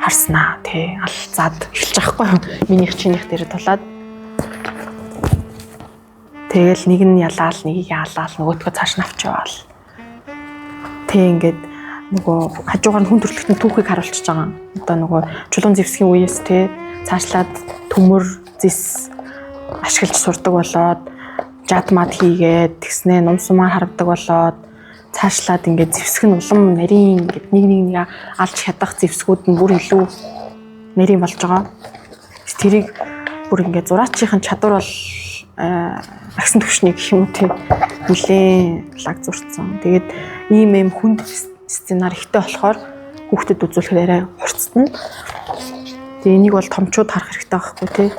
харснаа тий алцаад эхэлж байгаа байхгүй юу. Минийх чинийх дээр тулаад тэгэл нэг нь ялаал нэгийг яалаал нөгөөдгөө цааш навч яваал. Тэг ингээд нөгөө хажуугаар нь хүн төрлөختний түүхийг харуулчихж байгаа. Одоо нөгөө чулуун зэвсгийн үеэс тий цаашлаад төмөр зис ашиглаж сурдаг болоод жад мад хийгээд тэгснээ ном сумаар харагдаг болоод цаашлаад ингээд зэвсэг нь улам нарийн ингээд нэг алж чадах зэвсгүүд нь бүр илүү нарийн болж байгаа. Тэрийг бүр ингээд зураачийн чадвар бол агсан төвшний гэх юм уу тий нэлээд лаг зурцсан. Тэгээд ийм хүнд сценаар ихтэй болохоор хүүхдэд үзүүлэхээр арай хурцтана. Тэгээ энийг бол томчууд харах хэрэгтэй байхгүй тий.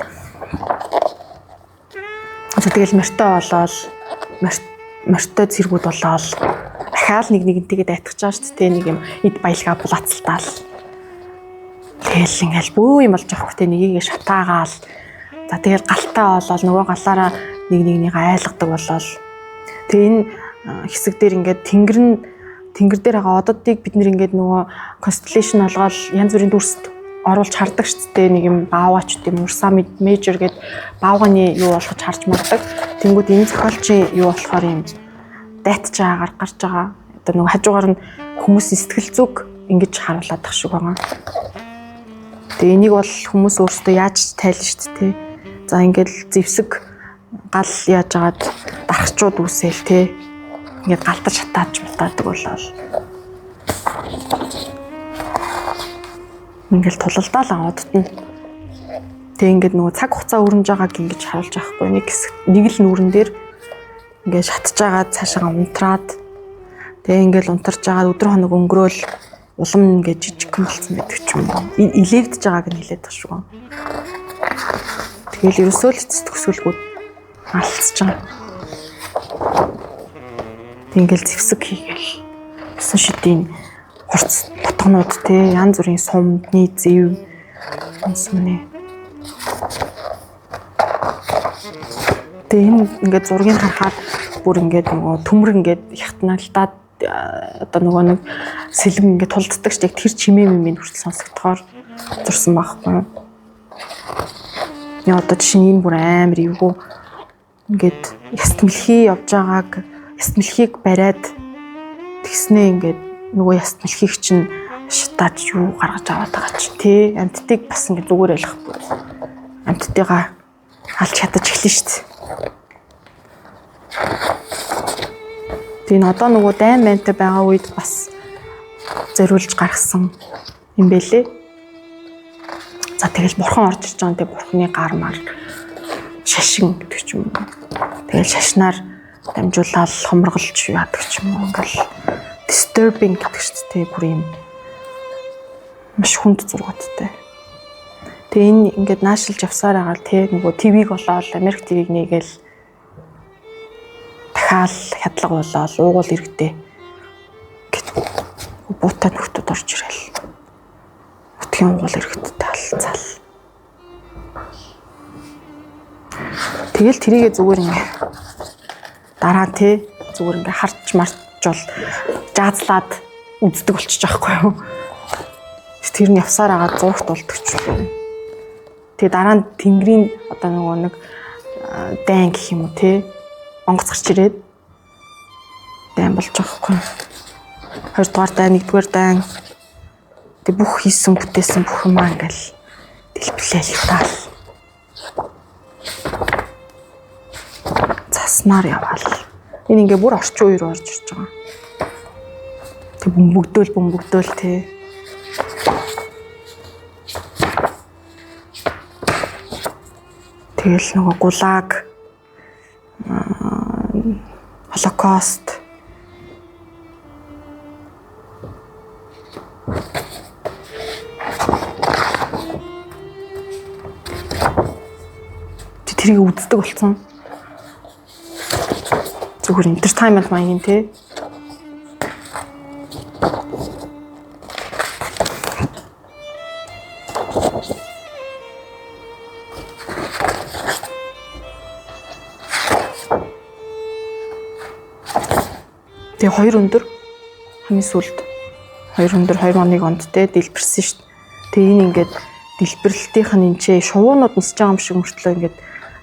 Тэгэл морьтой болоод морьтой зэргүүд болоод дахиад нэгнтэйгээ дайтгаж байгаа шүү дээ. Нэг юм эд баялгаа булаацалтаал. Тэгэл ингээл бөө юм болж байгаа хөтэй нэгийг шатаагаал. За тэгэл галтаа болоод нөгөө галаараа нэгнийг айлгадаг болоод. Тэгээ энэ хэсэг дээр ингээд тэнгэр дээр байгаа ододыг бид нэр ингээд нөгөө constellation олгоод янз бүрийн дүрст оруулж хардаг шүү дээ. Нэг юм бааваач тийм Урса Major гээд баавганы юу болгож харж магдаг. Тэнгүүд энэ зохиолчийн юу болохоор юм дайтж байгаа гарч байгаа. Одоо нөгөө хажуугаар нь хүмүүсийн сэтгэл зүг ингэж харуулдаг шиг байгаа. Тэгээ энийг бол хүмүүс өөрсдөө яаж тайлна шүү дээ. За ингээд зэвсэг гал яаж агаад дарахчууд үсээл те ингээд галтар шатааж мутаадаг болол. Ингээл тулалдаал одод нь. Тэг ингээд нөгөө цаг хугацаа өрнөж байгааг ингэж харуулж байхгүй. Нэг л нүрэн дээр ингээд шатж байгаа цаашаа унтраад тэг ингээл унтарч байгаа өдөр хоног өнгөрөөл улам ингээд жижигхэн болсон байдаг ч юм уу. Илээгдэж байгааг нь хэлээд байгаа шүү. Тэгэл ерөөсөө л эцэст төсөөлгүүд алдчихж байгаа. Тэнгэл зэвсэг хийгээл. Өсөн шидийн хурц бутганууд те янз бүрийн сумдны зэв юмсмнэ. Тэгээ ингээд зургийг харахад бүр ингээд нөгөө төмөр ингээд хятналдаад одоо нөгөө нэг сэлэм ингээд тулддаг штеп тэр чимээ мэмийн хүртэл сонсогдохоор зурсан байхгүй. Яа одоо чинь энэ бүр амар эвгүй ингээд яст мэлхий явж байгааг яст мэлхийг бариад тэгснээ ингээд нөгөө яст мэлхийг чинь шатааж юу гаргаж аваад байгаа чи тий амттыг бас ингээд зүгээр ойлгохгүй амттайгаа алж чадаж эхлэн штт. Тэгээ одоо нөгөө дайн байнтай байгаа үед бас зориулж гаргасан юм бэлээ. За тэгэл бурхан орж ирж байгаа. Тэгээ бурханы гар мар шашин гэдэг ч юм уу. Тэгэл шашнаар дамжуулаад хоморголж яадаг ч юм уу. Ингээл disturbing гэдэг шүү дээ. Бүр юм маш хүнд зургуудтай. Тэгээ энэ ингээд наашилж явсаар байгаа тий нөгөө ТV-г болоод Америк ТV-г нээгээл дахиад хядлага болоод уугуул иргэдээ буутай нөхдүүд орж ирэл. Утгийн уугуул иргэдтэй алцаал. Тэгэл тэрийгээ зүгээр ингээ дараа тий зүгээр ингээ харж марчвал жаазлаад үздэг болчих жоохгүй юу. Тэр нь явсаар агаад зургт болдог ч юм. Тэгээ дараа нь тэнгэрийн одоо нөгөө нэг дайн гэх юм уу тий онгоц гарч ирээд дайн болж байгаа хгүй. 2 дугаар дайн, 1 дугаар дайн тэг бүх хийсэн бүтээсэн бүх юм ингээл дэлбэлээл таал. Заснаар яваал. Энэ ингээ бүр орчин үеэр орж ирж байгаа. Тэг бөмбөгдөөл тий. Тэгэл нөгөө гулаг Холокост тэрийг үздэг болсон. Зүгээр entertainment маягийн тий. Тэгээ 2 өндөр хамгийн сүүлд 2 өндөр 2001 онд те дэлбэрсэн шүү дээ. Тэгээ энэ ингээд дэлбэрэлтийнх нь энэ шувуунууд нисэж байгаа юм шиг мөртлөө ингээд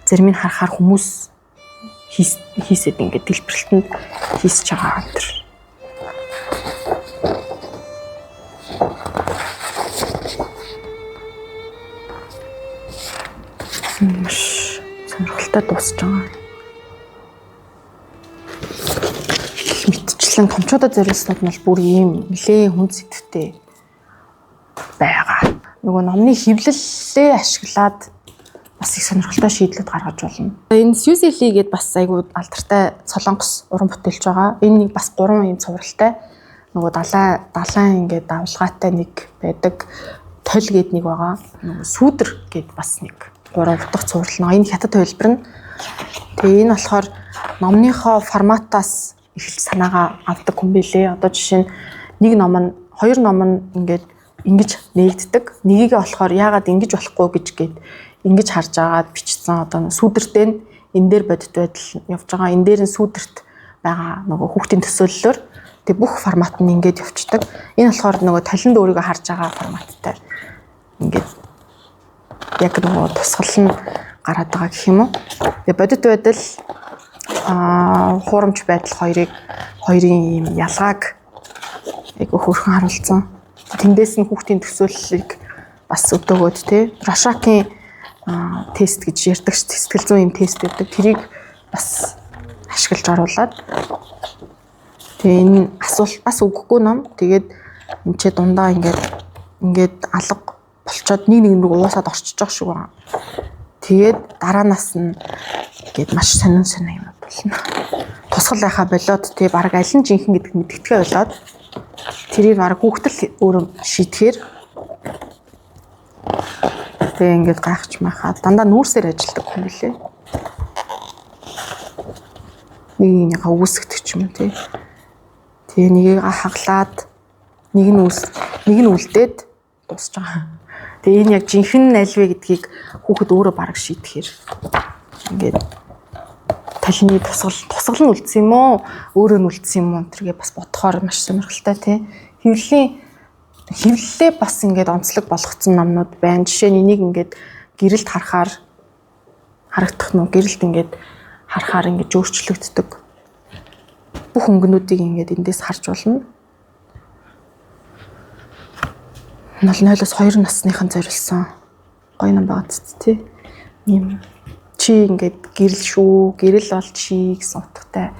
зарим нь харахаар хүмүүс хийсэд ингээд дэлбэрэлтэнд хийсэж байгаа энэ. Маш сонирхолтой дуусж байгаа. Мэтчлэн томчуудад зориулснууд нь бүр ийм нэлээд хүнд сэтгэвтэй байгаа. Нөгөө номны хэвлэлээ ашиглаад бас их сонирхолтой шийдлүүд гаргаж болно. Энэ Suzy Lee гэдээ бас айгүй алдартай солонгос уран бүтээлч байгаа. Энэ нэг бас 3 ийм цувралтай нөгөө далайн ингээд давлгаатай нэг байдаг. Толь гээд нэг байгаа. Нөгөө сүүдэр гээд бас нэг 3 дахь цуврал. Энэ хятад хувилбар нь. Тэгээ энэ болохоор номныхоо форматаас их санаагаа авдаг хүн билээ. Одоо жишээ нь нэг ном нь 2 ном нь ингээд ингэж нээгддэг. Нэгийг болохоор яагаад ингэж болохгүй гэж ингэж харж агаад бичсэн. Одоо сүүдэртэй нь энэ дээр бодит байдал явж байгаа. Энэ дээр нь сүүдэрт байгаа нөгөө хүүхдийн төсөөллөөр тэг бүх формат нь ингэж явцдаг. Энэ болохоор нөгөө талинд өөрийгөө харж байгаа форматтай. Ингээд яг нөгөө тусгал нь гараад байгаа гэх юм уу. Тэгээ бодит байдал хуурамч байдал хоёрын ийм ялгааг айгу хөрхөн харуулсан. Тэндээс нь хүүхдийн төсөөллийг бас өдөөгөөд тий Рашакийн тест гэж ярьдаг сэтгэл зүйн юм тест гэдэг. Тэрийг бас ашиглаж оруулаад тэгээ энэ асуулт бас үггүй ном. Тэгээд энэ ч дундаа ингээд алга болчоод нэг рүү уусаад орчиж байгаа шиг байна. Тэгээд дараанаас нь гээд маш сонин юм болно. Тусгал байхаа болоод тий баг аль нь жинхэнэ гэдг мэдгэдгээ болоод тэрийг баг хүүхдэл өөрөө шийтгэхээр тэгээ ингээд гайхаж махаад дандаа нүүрсээр ажилладаг хүн билээ. Нэг үгүйсгдэг ч юм уу тий. Тэгээ нэгийг хаглаад нэг нь үлдээд дуусч байгаа. Тэгээ энэ яг жинхэнэ аль вэ гэдгийг хүүхэд өөрөө баг шийтгэхээр ингээд талны тусгал нь үлдсэн юм уу өөрөө нь үлдсэн юм уу тэргээ бас бодохоор маш сонирхолтой тий. Хэвлэлээ бас ингээд онцлог болгоцсон номнууд байна. Жишээ нь энийг ингээд гэрэлд харагдах нь гэрэлд ингээд харахаар ингээд өөрчлөгддөг. Бүх өнгөнүүдийг ингээд эндээс харж болно. 0-2 насныхан зориулсан гоё ном байгаа тий. Ийм чи ингээд гэрэл шүү, гэрэл бол чи гэсэн утгатай.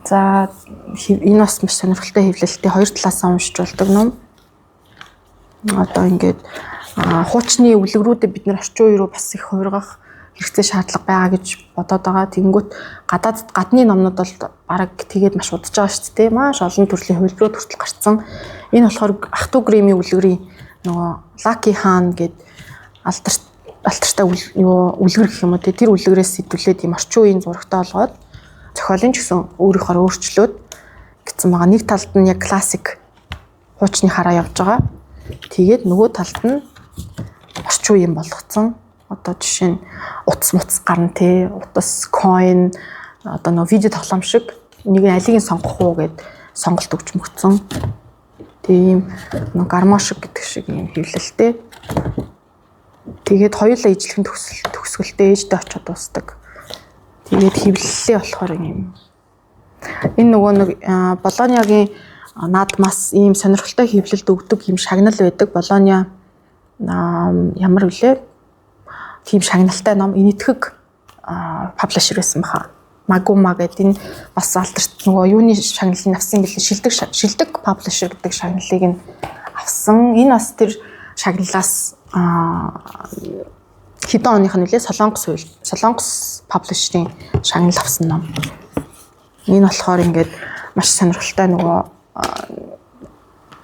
За энэ бас маш сонирхолтой хэвлэлтэй 2 талаасаа уншиж болдог ном. Одоо ингээд хуучны үлгэрүүдэд бид нар орчин үе рүү бас их хувиргах хэрэгцээ шаардлага байгаа гэж бодоод байгаа. Тэнгүүт гадны номнууд бол бараг тэгээд маш удаж байгаа шүү дээ. Маш олон төрлийн хувилбарууд хүртэл гарцсан. Энэ болохоор ах トゥ Гримийн үлгэрийн нөгөө Лаки хаан гээд алдартай үлгэр гэх юм уу тэр үлгэрээс сэтгүүлээд юм орчин үеийн зурагтай болгоод зохиолын ч гэсэн өөрийнхөө өөрчлөөд гэсэн байгаа. Нэг талд нь яг классик хуучны хараа явж байгаа. Тэгээд нөгөө талд нь орчин үеийн болгоцсон. Одоо жишээ нь утас гарна тий, утас coin одоо нөгөө видео тоглоом шиг нэг алийг сонгох уу гэд сонголт өгч мөгцсөн. Тийм нөгөө гармошиг гэдэг шиг юм хэвлэлтэй. Тэгээд хоёулаа ижлэхэн төгсгөлтэй ээждээ очиод дуусдаг. Тэгээд хэвлэлээ болохоор юм. Энэ нөгөө нэг Болониагийн наадмаас ийм сонирхолтой хэвлэлд өгдөг юм шагнал байдаг. Болониа ямар вүлээ? Тийм шагналтай ном энэтхэг паблишер байсан баха. Магума гэдэг энэ бас алдарт нөгөө юуны шагналыг авсан бэлээ шилдэг паблишер гэдэг шагналыг нь авсан. Энэ бас тэр шагналаас хэдэн оных нь үлээ Солонгос паблишерийн шагнал авсан ном. Энэ болохоор ингээд маш сонирхолтой нөгөө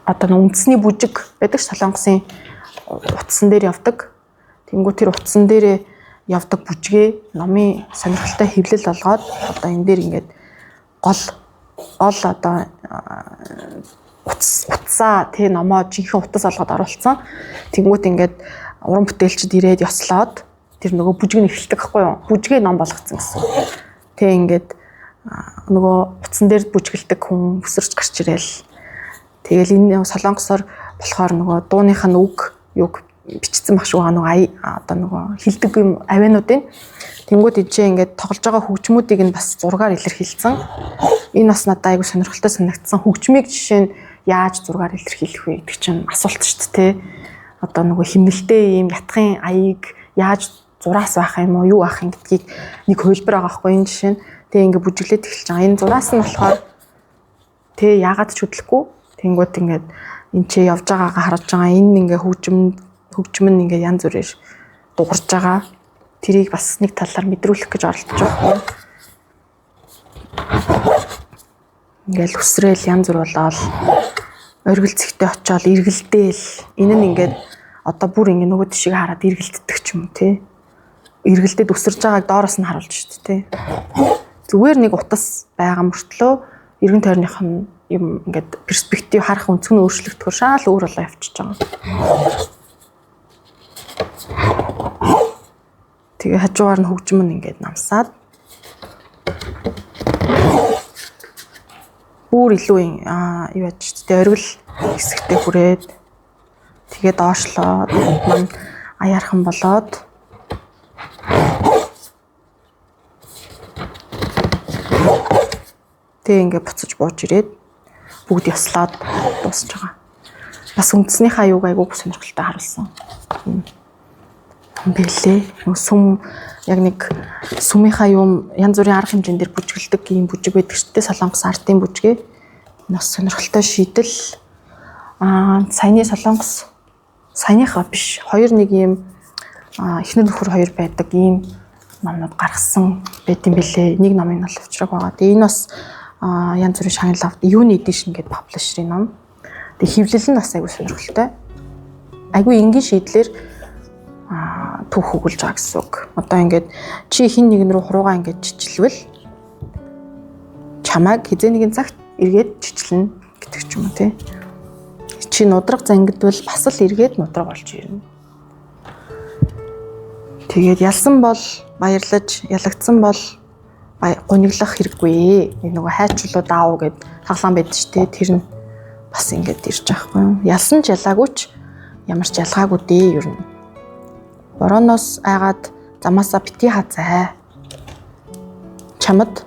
одоо үндэсний бүжиг байдаг Солонгосын утсан дээр явдаг. Тэнгүү тэр утсан дээрээ явдаг бүжгээ номын сонирхолтой хэвлэл болгоод одоо энэ дээр ингээд гол одоо утсаа тий номоо жинхэнэ утас олгоод оруулсан. Тэнгүүт ингээд уран бүтээлчд ирээд ёслоод тэр нөгөө бүжгийг эхэлдэг байхгүй юу? Бүжгээ ном болгоцсон гэсэн. Тэг ингээд нөгөө утсан дээр бүжгэлдэг хүн өсөрч гарч ирээл. Тэгэл энэ солонгосоор болохоор нөгөө дууных нь үг юг бичсэн баг шүү нөгөө одоо нөгөө хилдэг юм авиануудын. Тэнгүүд ичээ ингээд тоглож байгаа хөгжмүүдийг нь бас зургаар илэрхийлсэн. Энэ бас надад айгүй сонирхолтой санагдсан. Хөгжмийг жишээ нь яаж зургаар илэрхийлэх вэ гэдэг чинь асуулт шүү дээ. Одоо нөгөө химнэлтэй юм ятгахын аяыг яаж зураас байх юм уу, юу байх юм гэдгийг нэг хөлбөр байгаа хгүй энэ жишээ нь. Тэгээ ингээд бүжиглээд эхэлж байгаа. Энэ зураас нь болохоор тэгээ яагаад ч хөдлөхгүй. Тэнгүүд ингээд энэ ч явж байгаагаа харж байгаа. Энэ ингээ хөгжим нь ингээ янз бүрээр дуурж байгаа. Тэрийг бас нэг талаар мэдрүүлэх гэж оролдож байгаа. Ингээл үсрээл янз бүр болоод оргил зэгтээ очиод эргэлдээл. Энэ нь ингээд одоо бүр ингээ нөгөө тишийг хараад эргэлддэг ч юм уу те. Эргэлдээд өсөрж байгааг доороос нь харуулж шүү дээ те. Зүгээр нэг утас байгаа мөртлөө эргэн тойрных нь юм ингээд перспектив харах өнцг нь өөрчлөгдөхөөр шал өөр болоо явчихж байгаа. Тэгээ хажуугаар нь хөгжим нь ингээд намсаад бүр илүү юу яаж ч тэ оргил хэсэгтээ хүрээд тэгээ доошлоод мань аяархан болоод тэгээ ингээд буцаж бууж ирээд бүгд яслаад дуусж байгаа. Бас үндснийхээ аюуг айгуу сонирхолтой харуулсан. Бэлээ. Сүм яг нэг сүмийнхаа юм янз бүрийн арга хэмжээнд бүжгэлдэг ийм бүжиг байдаг шүү дээ. Солонгос артын бүжгээ. Нас сонирхолтой шийдэл. Саяны солонгос саяныхаа биш. Хоёр нэг ийм эхнэр нөхөр хоёр байдаг ийм номнууд гаргасан байдсан бэлээ. Нэг номын бол авчраг байгаа. Тэгээ энэ бас янз бүрийн шагнал авт юуны эдишн гэдэг паблишерийн ном. Тэгээ хэвлэл нь бас айгүй сонирхолтой. Айгүй энгийн шийдлэр түүх өгүүлж байгаа гэсэн үг. Одоо ингээд чи хин нэгэн рүү хуруугаа ингээд чичлвэл чамайг хизээ нэгэн цагт эргээд чичлэнэ гэдэг ч юм уу тий. Чи нудраг зангидвал бас л эргээд нудраг болж ирнэ. Тэгээд ялсан бол баярлаж, ялагдсан бол гониглах хэрэггүй. Нөгөө хайчлууд аав гэд таглаан байдаг ч тий. Тэр нь бас ингээд ирж байгаа юм. Ялсан ч ялаагүй ч ямар ч ялгаагүй дээ ер нь. Борооноос айгаад замаасаа бити хазаа. Чамд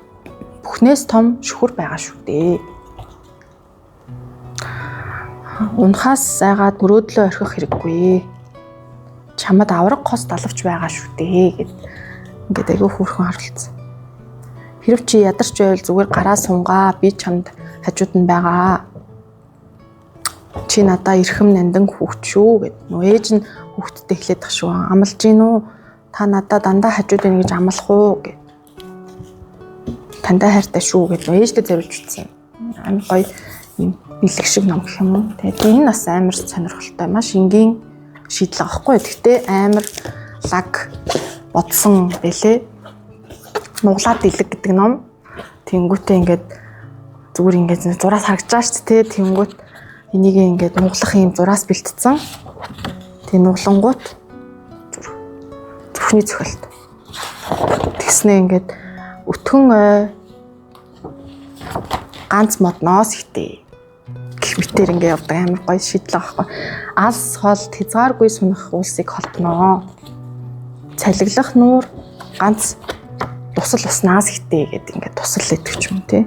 бүхнээс том шүхэр байгаа шүү дээ. Унахаас айгаад мөрөөдлөө орхих хэрэггүй. Чамд авраг хос далавч байгаа шүү дээ гэд ингээд айгүй хөөрхөн харуулсан. Хэрв чи ядарч байвал зүгээр гараа сунгаа. Би чамд хажууд нь байгаа. Чи надаа эрхэм нандин хүүхд шүү гэд. Нөө ээж нь хүүхдтэй эхлээд тах шүү. Амлаж гин үү? Та надаа дандаа хажууд байна гэж амлах уу гэд. Тандаа хайртай шүү гэд ээжтэй зориулж утсан. Амар гоё юм бэлэг шиг ном гэх юм уу. Тэгээд энэ бас амар сонирхолтой. Маш энгийн шийдэл авахгүй. Гэхдээ амар лаг бодсон бэлээ. Нуглаад дэлэг гэдэг ном. Тэнгүүтээ ингээд зүгээр ингээд зураас харагдаж байгаа шүү дээ. Тэнгүүт энийг ингээд нуглах юм зураас бэлтцсэн. Тэгээ нуглангууд зүрхний цохилт. Тэгснээ ингээд өтгөн ой ганц модноос ихтэй гэх мэтэр ингээд явдаг амар гоё шийдэл авахгүй. Алс холт хязгааргүй сунах улсыг холтноо. Цалиглах нуур ганц тусал уснаас ихтэй гэдэг ингээд тусал лээдэг ч юм тий.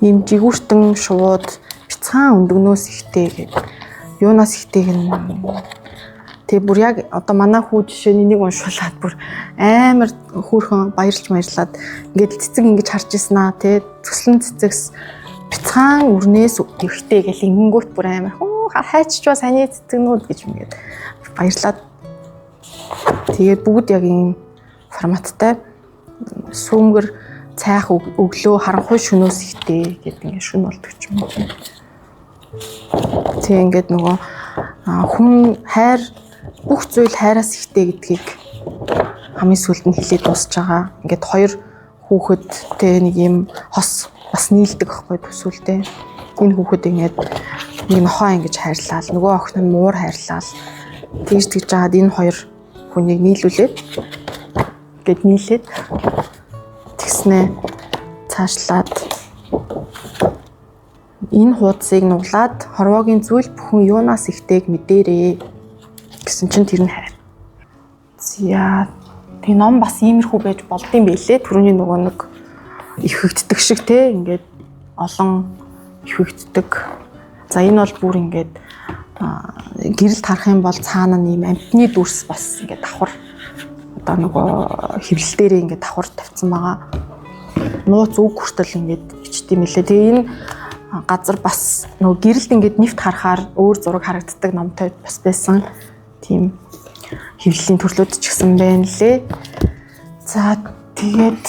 Ийм жигүүртэн шууд бяцхан өндөгнөөс ихтэй гэдэг. Юунаас ихтэйг нь тэг бүр яг одоо манай хүү жишээний нэг уншуулад бүр амар хөөрхөн баярлаад ингээд цэцэг ингэж харж ирсэн тий. Төслөн цэцэгс бяцхан өрнөөс ихтэй гэл ингэнгүүт бүр амар хайчч ба саний цэцэгнүүд гэж ингээд баярлаад. Тэгээд бүгд яг ийм форматтай сүүмгэр цайх өглөө харанхуй шөнөөс ихтэй гэдэг ингээд шүн болдог ч юм уу. Тэг ингээд нөгөө хүн хайр бүх зүйл хайраас ихтэй гэдгийг хамгийн сүүлд нь хэлээд дуусж байгаа. Ингээд хоёр хүүхэдтэй нэг юм хос бас нийлдэг байхгүй төсвөлтэй. Энэ хүүхэд ингээд нэг нохоо ингэж хайрлал, нөгөө охин нь муур хайрлал. Тэгж жаад энэ хоёр хүнийг нийлүүлээд ингээд нийлээд тэгснэ цаашлаад энэ хуудсыг нуглаад хорвоогийн зүйл бүхэн юунаас ихтэйг мэдэрээ гэсэн чинь тэр нь хайр. За тэг ном бас иймэрхүү байж болдсон байлээ. Түрүүний нөгөө нэг ихэгддэг шиг те ингээд олон ихэгддэг. За энэ бол бүр ингээд гэрэлд харах юм бол цаана нэм амтны дүрс бас ингээд давхар одоо нөгөө хэвлэл дээрээ ингээд давхар тавьсан байгаа. Нууц үг хүртэл ингээд бичдэм билээ. Тэгээ энэ газар бас нөгөө гэрэлд ингээд нэвт харахаар өөр зураг харагддаг номтой бас байсан. Тийм хэвлэлийн төрлүүд ч гэсэн байна лээ. За тэгээд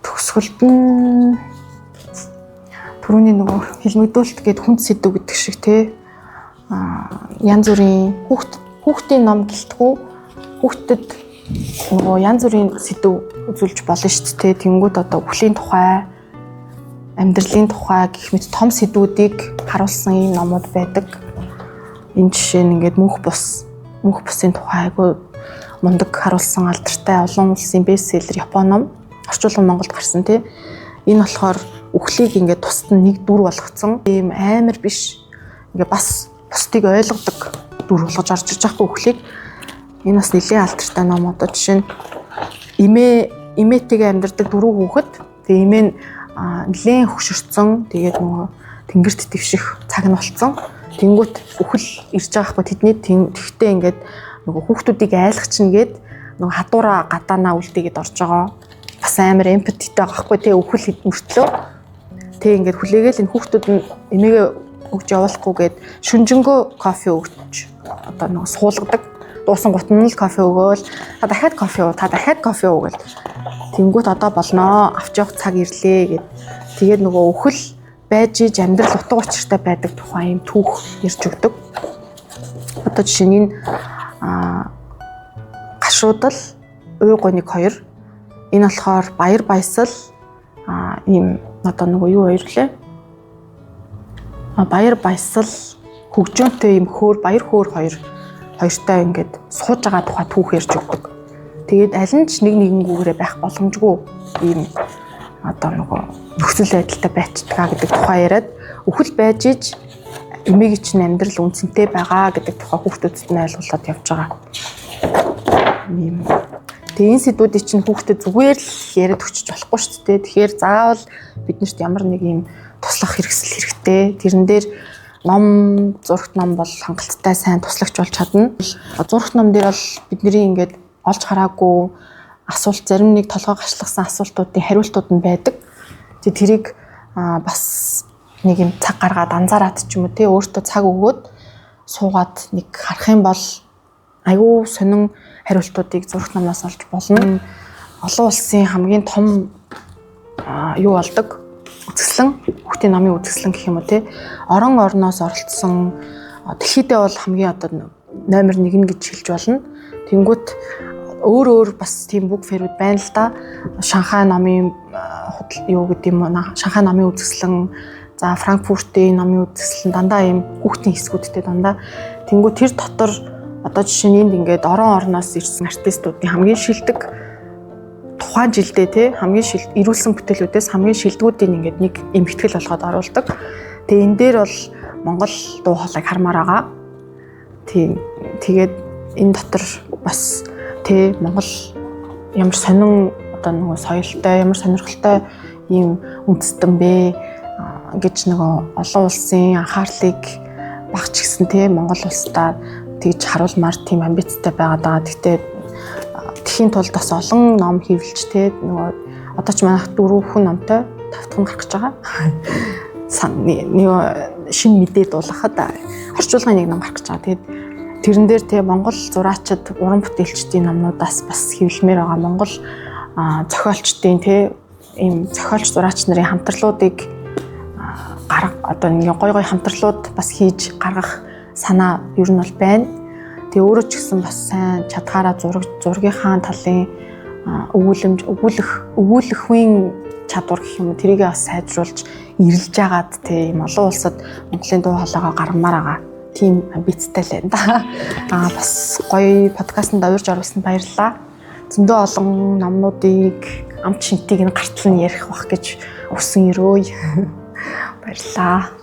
төгсгөлд нь түрүүний нөгөө хэлмэгдүүлэлт гээд хүнд сэдв гэдэг шиг те янз бүрийн хүүхдийн ном гэлтгүү хүүхдэд нөгөө янз бүрийн сэдв үзүүлж болно шүү дээ. Тэнгүүд одоо үхлийн тухай, амьдралын тухай гэх мэт том сэдвүүдийг харуулсан ийм номууд байдаг. Энэ жишээ нь ингээд мөнх бусын тухай айгу мундаг харуулсан алдартай олон улсын бестселлер Японы ном орчуулгын Монголд гарсан тий. Энэ болохоор үхлийг ингээд тусад нь нэг дүр болгоцсон. Ийм амар биш. Ингээд бас бусдыг ойлгодог дүр болгож орж иж байгаа үхлийг. Энэ бас нэлээд алдартай ном. Одоо жишээ нь эмээтэйгээ амьдардаг дөрөв хүүхэд. Тэгээ эмээ нь нэлээд хөшөрцөн. Тэгээд нөгөө тэнгэрт твших цаг нь болцсон. Тэнгүүт үхэл ирж байгаа хгүй тэдний тэгтээ ингээд нөгөө хүүхдүүдийг айлгачна гээд нөгөө хадуура гадаанаа үлдээгээд орж байгаа. Бас амар эмпатитэй байгаа хгүй тий үхэл мөртлөө. Тэг ингээд хүлээгээл энэ хүүхдүүд нь эмээгээ өгж явуулахгүйгээд шүнжэнгөө кофе өгч одоо нөгөө суулгадаг. Дуусан гут нь л кофе өгөөл та дахиад кофе уу гэл. Тэнгүүт одоо болноо авч явах цаг ирлээ гэд. Тэгээд нөгөө үхэл байж иж амьдрал утга учиртай байдаг тухай юм түүх ярьж өгдөг. Одоо жишээ нь гашуудал уй гоник 2. Энэ болохоор баяр баясал ийм одоо нөгөө юу хоёр лээ. Баяр баясал хөгжөөнтэй ийм баяр хөөр хоёртой ингээд сууж байгаа тухай түүх ярьж өгдөг. Тэгээд аль нь ч нэгнгүүгээрээ байх боломжгүй ийм одоо нөгөө нөхцөл байдалтай байцгаа гэдэг тухай яриад үхэл байж иж эмээгийн чинь амьдрал үнцэнтэй байгаа гэдэг тухай хүүхдүүдэд нь ойлгуулад явж байгаа. Ийм. Тэгээ энэ сэдвүүдийг чинь хүүхдэд зүгээр л яриад өчөж болохгүй шүү дээ. Тэгэхээр заавал биднэрт ямар нэг юм туслах хэрэгсэл хэрэгтэй. Тэрэн дээр ном, зурагт ном бол хангалттай сайн туслагч болж чадна. Зурагт ном дээр бол бидний ингээд олж хараагүй асуулт зарим нэг толгой гашлахсан асуултуудын хариултууд нь байдаг. Тэгээ тэрийг бас нэг юм цаг гаргаад анзаараад ч юм уу те өөртөө цаг өгөөд суугаад нэг харах юм бол айгүй сонин хариултуудыг зурагт номоос олж болно. Олон улсын хамгийн том юу болдог үзэсгэлэн хүүхдийн номын үзэсгэлэн гэх юм уу те орон орноос оролцсон дэлхийдээ бол хамгийн одоо номер 1 гэж хэлж болно. Тэнгүүт өөр бас тийм бүк фэрүүд байна л да. Шанхай номын юу гэдэг юм уу? Шанхай номын үзэсгэлэн, за Франкфуртын номын үзэсгэлэн дандаа ийм хүүхдийн хэсгүүдтэй дандаа. Тэнгүү тэр дотор одоо жишээ нь энд ингээд орон орноос ирсэн артистуудын хамгийн шилдэг тухайн жилдээ тий хамгийн ирүүлсэн бүтээлүүдээс хамгийн шилдэгүүдийн ингээд нэг эмхтгэл болгоод оруулдаг. Тэгээ энэ дээр бол Монгол дуу хоолойг хармаар байгаа. Тэгээд энэ дотор бас тэ Монгол ямар сонин одоо нөгөө соёлтой, ямар сонирхолтой ийм үндэстэн бэ гэж нөгөө олон улсын анхаарлыг багч гисэн тэ Монгол улсдаа тэгж харуулмаар тийм амбицтай байгаа даа. Гэхдээ тэхийн тулд бас олон ном хэвлэж тэ нөгөө одоо ч манайх 4 хүн номтой 5 дахь гарах гэж байгаа. Нэг шинэ мэдээ дуулгахад орчуулгын нэг ном гарах гэж байгаа. Тэгээд тэрэн дээр те Монгол зураачид уран бүтээлчдийн номнуудаас бас хэвлэмээр байгаа. Монгол зохиолчдын те ийм зохиолч зураач нарын хамтарлуудыг одоо нэг гой хамтарлууд бас хийж гаргах санаа ер нь бол байна. Тэгээ өөрөө ч гэсэн бас сайн чадхаараа зургийнхаа талын өгүүлэхүйн чадвар гэх юм уу тэрийг бас сайжруулж ирэлж байгаад тийм олон улсад Монголын дуу хоолойгоо гаргамаар байгаа. Тийм амбицтай л байна да. Бас гоё подкастт орж оруулсанд баярлалаа. Зөндөө олон номнуудыг амт шинтийг нь гартал нь ярих бах гэж өсөн өрөөе. Баярлалаа.